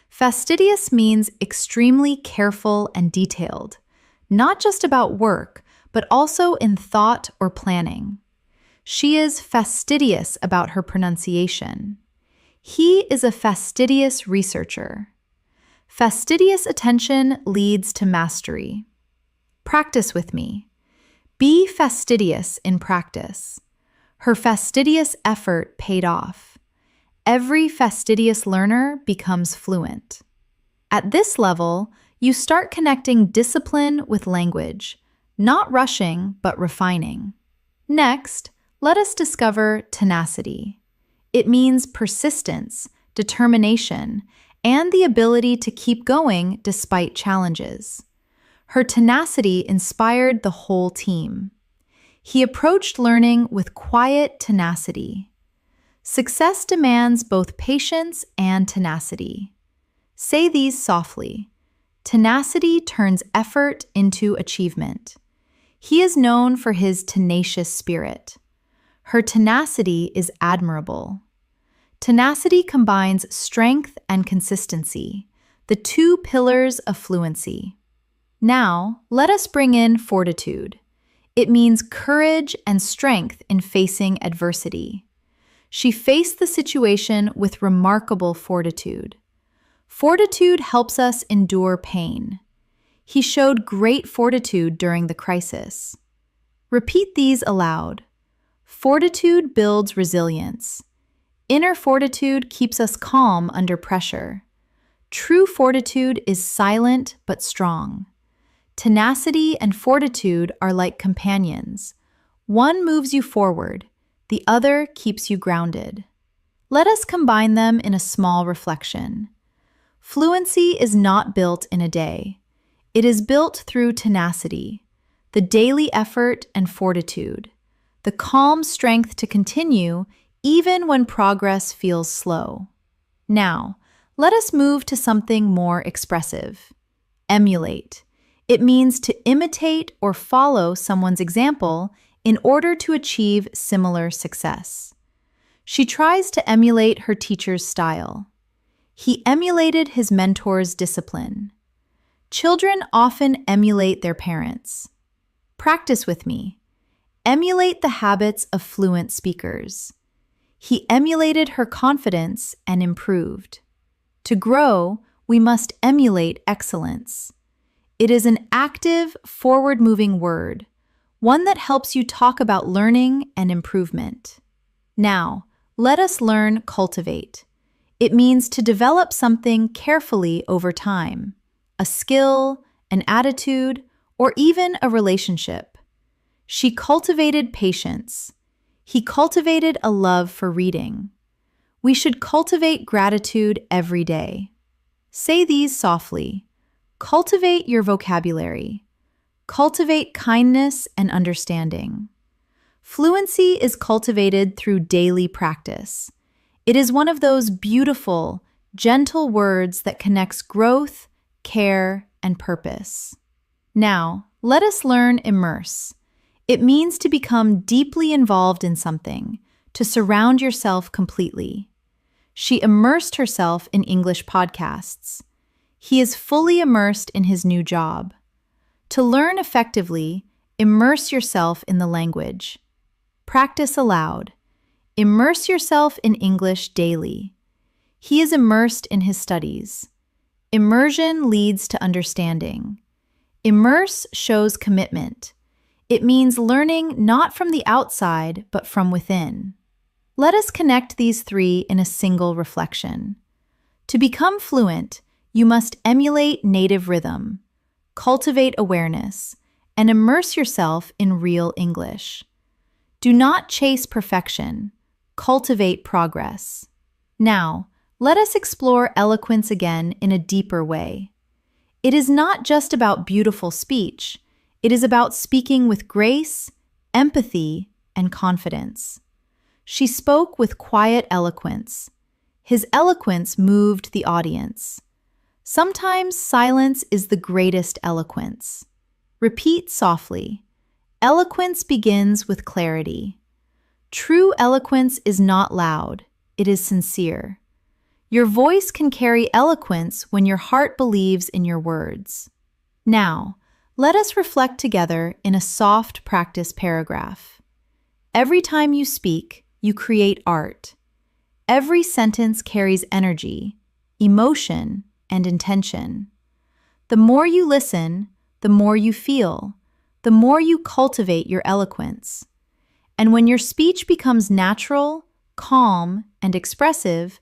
Fastidious means extremely careful and detailed, not just about work, but also in thought or planning. She is fastidious about her pronunciation. He is a fastidious researcher. Fastidious attention leads to mastery. Practice with me. Be fastidious in practice. Her fastidious effort paid off. Every fastidious learner becomes fluent. At this level, you start connecting discipline with language, not rushing, but refining. Next, let us discover tenacity. It means persistence, determination, and the ability to keep going despite challenges. Her tenacity inspired the whole team. He approached learning with quiet tenacity. Success demands both patience and tenacity. Say these softly. Tenacity turns effort into achievement. He is known for his tenacious spirit. Her tenacity is admirable. Tenacity combines strength and consistency, the two pillars of fluency. Now, let us bring in fortitude. It means courage and strength in facing adversity. She faced the situation with remarkable fortitude. Fortitude helps us endure pain. He showed great fortitude during the crisis. Repeat these aloud. Fortitude builds resilience. Inner fortitude keeps us calm under pressure. True fortitude is silent but strong. Tenacity and fortitude are like companions. One moves you forward, the other keeps you grounded. Let us combine them in a small reflection. Fluency is not built in a day. It is built through tenacity, the daily effort and fortitude, the calm strength to continue even when progress feels slow. Now, let us move to something more expressive. Emulate. It means to imitate or follow someone's example in order to achieve similar success. She tries to emulate her teacher's style. He emulated his mentor's discipline. Children often emulate their parents. Practice with me. Emulate the habits of fluent speakers. He emulated her confidence and improved. To grow, we must emulate excellence. It is an active, forward-moving word, one that helps you talk about learning and improvement. Now, let us learn cultivate. It means to develop something carefully over time, a skill, an attitude, or even a relationship. She cultivated patience. He cultivated a love for reading. We should cultivate gratitude every day. Say these softly. Cultivate your vocabulary. Cultivate kindness and understanding. Fluency is cultivated through daily practice. It is one of those beautiful, gentle words that connects growth, care, and purpose. Now, let us learn immerse. It means to become deeply involved in something, to surround yourself completely. She immersed herself in English podcasts. He is fully immersed in his new job. To learn effectively, immerse yourself in the language. Practice aloud. Immerse yourself in English daily. He is immersed in his studies. Immersion leads to understanding. Immerse shows commitment. It means learning not from the outside, but from within. Let us connect these three in a single reflection. To become fluent, you must emulate native rhythm, cultivate awareness, and immerse yourself in real English. Do not chase perfection. Cultivate progress. Now, let us explore eloquence again in a deeper way. It is not just about beautiful speech. It is about speaking with grace, empathy, and confidence. She spoke with quiet eloquence. His eloquence moved the audience. Sometimes silence is the greatest eloquence. Repeat softly. Eloquence begins with clarity. True eloquence is not loud, it is sincere. Your voice can carry eloquence when your heart believes in your words. Now, let us reflect together in a soft practice paragraph. Every time you speak, you create art. Every sentence carries energy, emotion, and intention. The more you listen, the more you feel, the more you cultivate your eloquence. And when your speech becomes natural, calm, and expressive,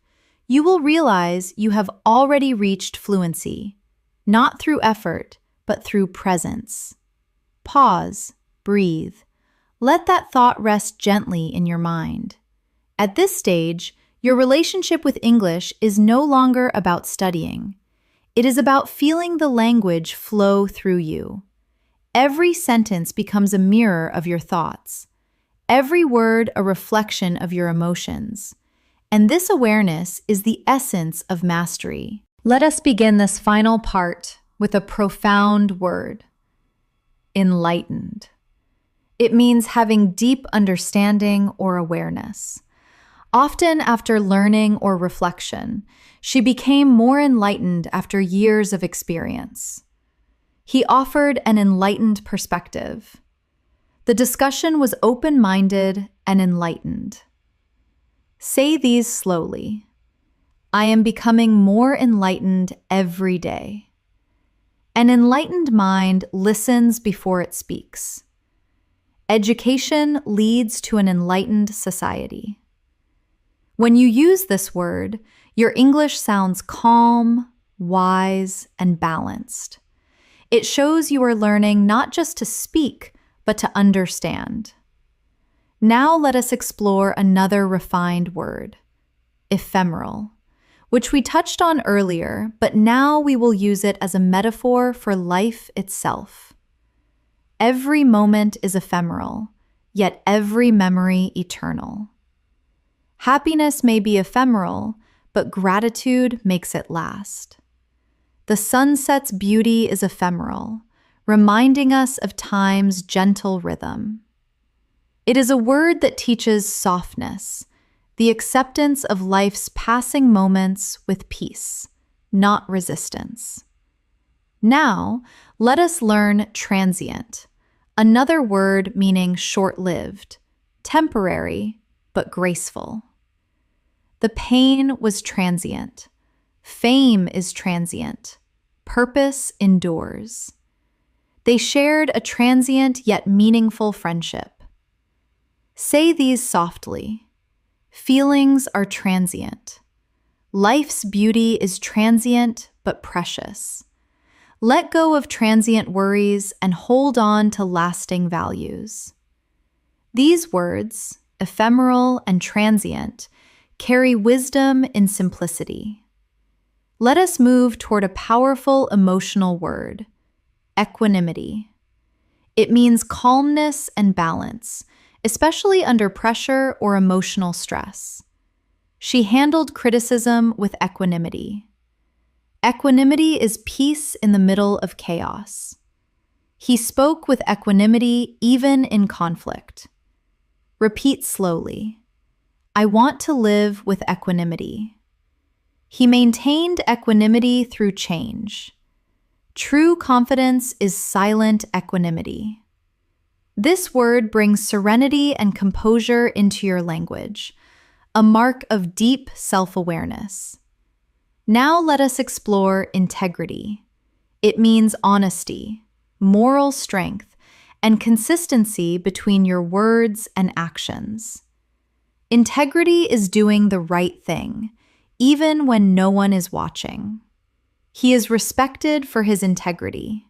you will realize you have already reached fluency, not through effort, but through presence. Pause, breathe. Let that thought rest gently in your mind. At this stage, your relationship with English is no longer about studying. It is about feeling the language flow through you. Every sentence becomes a mirror of your thoughts. Every word a reflection of your emotions. And this awareness is the essence of mastery. Let us begin this final part with a profound word. Enlightened. It means having deep understanding or awareness. Often after learning or reflection, she became more enlightened after years of experience. He offered an enlightened perspective. The discussion was open-minded and enlightened. Say these slowly. I am becoming more enlightened every day. An enlightened mind listens before it speaks. Education leads to an enlightened society. When you use this word, your English sounds calm, wise, and balanced. It shows you are learning not just to speak, but to understand. Now let us explore another refined word, ephemeral, which we touched on earlier, but now we will use it as a metaphor for life itself. Every moment is ephemeral, yet every memory eternal. Happiness may be ephemeral, but gratitude makes it last. The sunset's beauty is ephemeral, reminding us of time's gentle rhythm. It is a word that teaches softness, the acceptance of life's passing moments with peace, not resistance. Now, let us learn transient, another word meaning short-lived, temporary, but graceful. The pain was transient. Fame is transient. Purpose endures. They shared a transient yet meaningful friendship. Say these softly. Feelings are transient. Life's beauty is transient but precious. Let go of transient worries and hold on to lasting values. These words, ephemeral and transient, carry wisdom in simplicity. Let us move toward a powerful emotional word, equanimity. It means calmness and balance, especially under pressure or emotional stress. She handled criticism with equanimity. Equanimity is peace in the middle of chaos. He spoke with equanimity even in conflict. Repeat slowly. I want to live with equanimity. He maintained equanimity through change. True confidence is silent equanimity. This word brings serenity and composure into your language, a mark of deep self-awareness. Now let us explore integrity. It means honesty, moral strength, and consistency between your words and actions. Integrity is doing the right thing, even when no one is watching. He is respected for his integrity.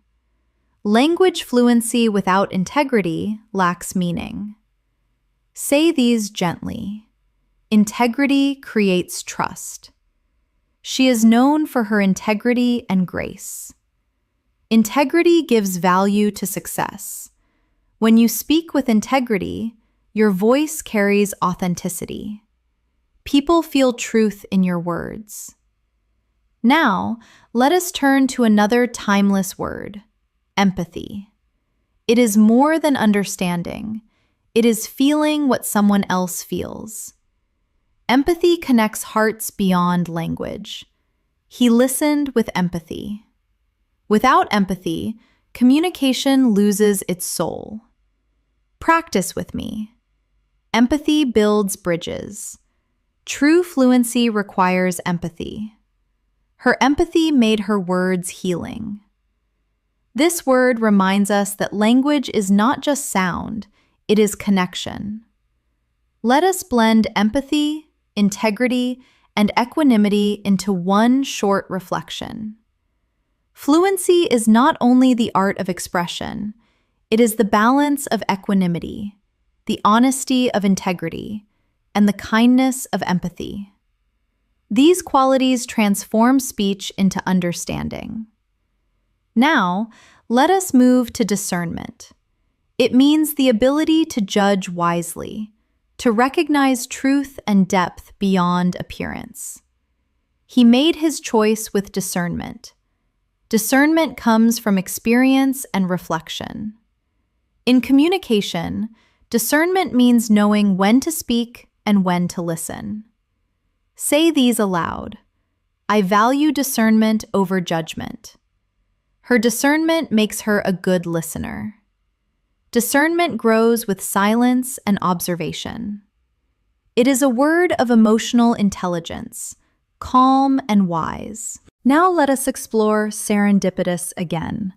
Language fluency without integrity lacks meaning. Say these gently. Integrity creates trust. She is known for her integrity and grace. Integrity gives value to success. When you speak with integrity, your voice carries authenticity. People feel truth in your words. Now, let us turn to another timeless word, empathy. It is more than understanding. It is feeling what someone else feels. Empathy connects hearts beyond language. He listened with empathy. Without empathy, communication loses its soul. Practice with me. Empathy builds bridges. True fluency requires empathy. Her empathy made her words healing. This word reminds us that language is not just sound, it is connection. Let us blend empathy, integrity, and equanimity into one short reflection. Fluency is not only the art of expression, it is the balance of equanimity, the honesty of integrity, and the kindness of empathy. These qualities transform speech into understanding. Now, let us move to discernment. It means the ability to judge wisely, to recognize truth and depth beyond appearance. He made his choice with discernment. Discernment comes from experience and reflection. In communication, discernment means knowing when to speak and when to listen. Say these aloud. I value discernment over judgment. Her discernment makes her a good listener. Discernment grows with silence and observation. It is a word of emotional intelligence, calm and wise. Now let us explore serendipitous again,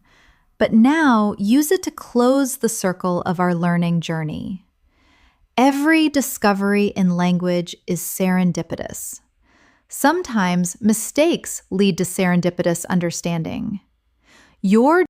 but now use it to close the circle of our learning journey. Every discovery in language is serendipitous. Sometimes mistakes lead to serendipitous understanding. Your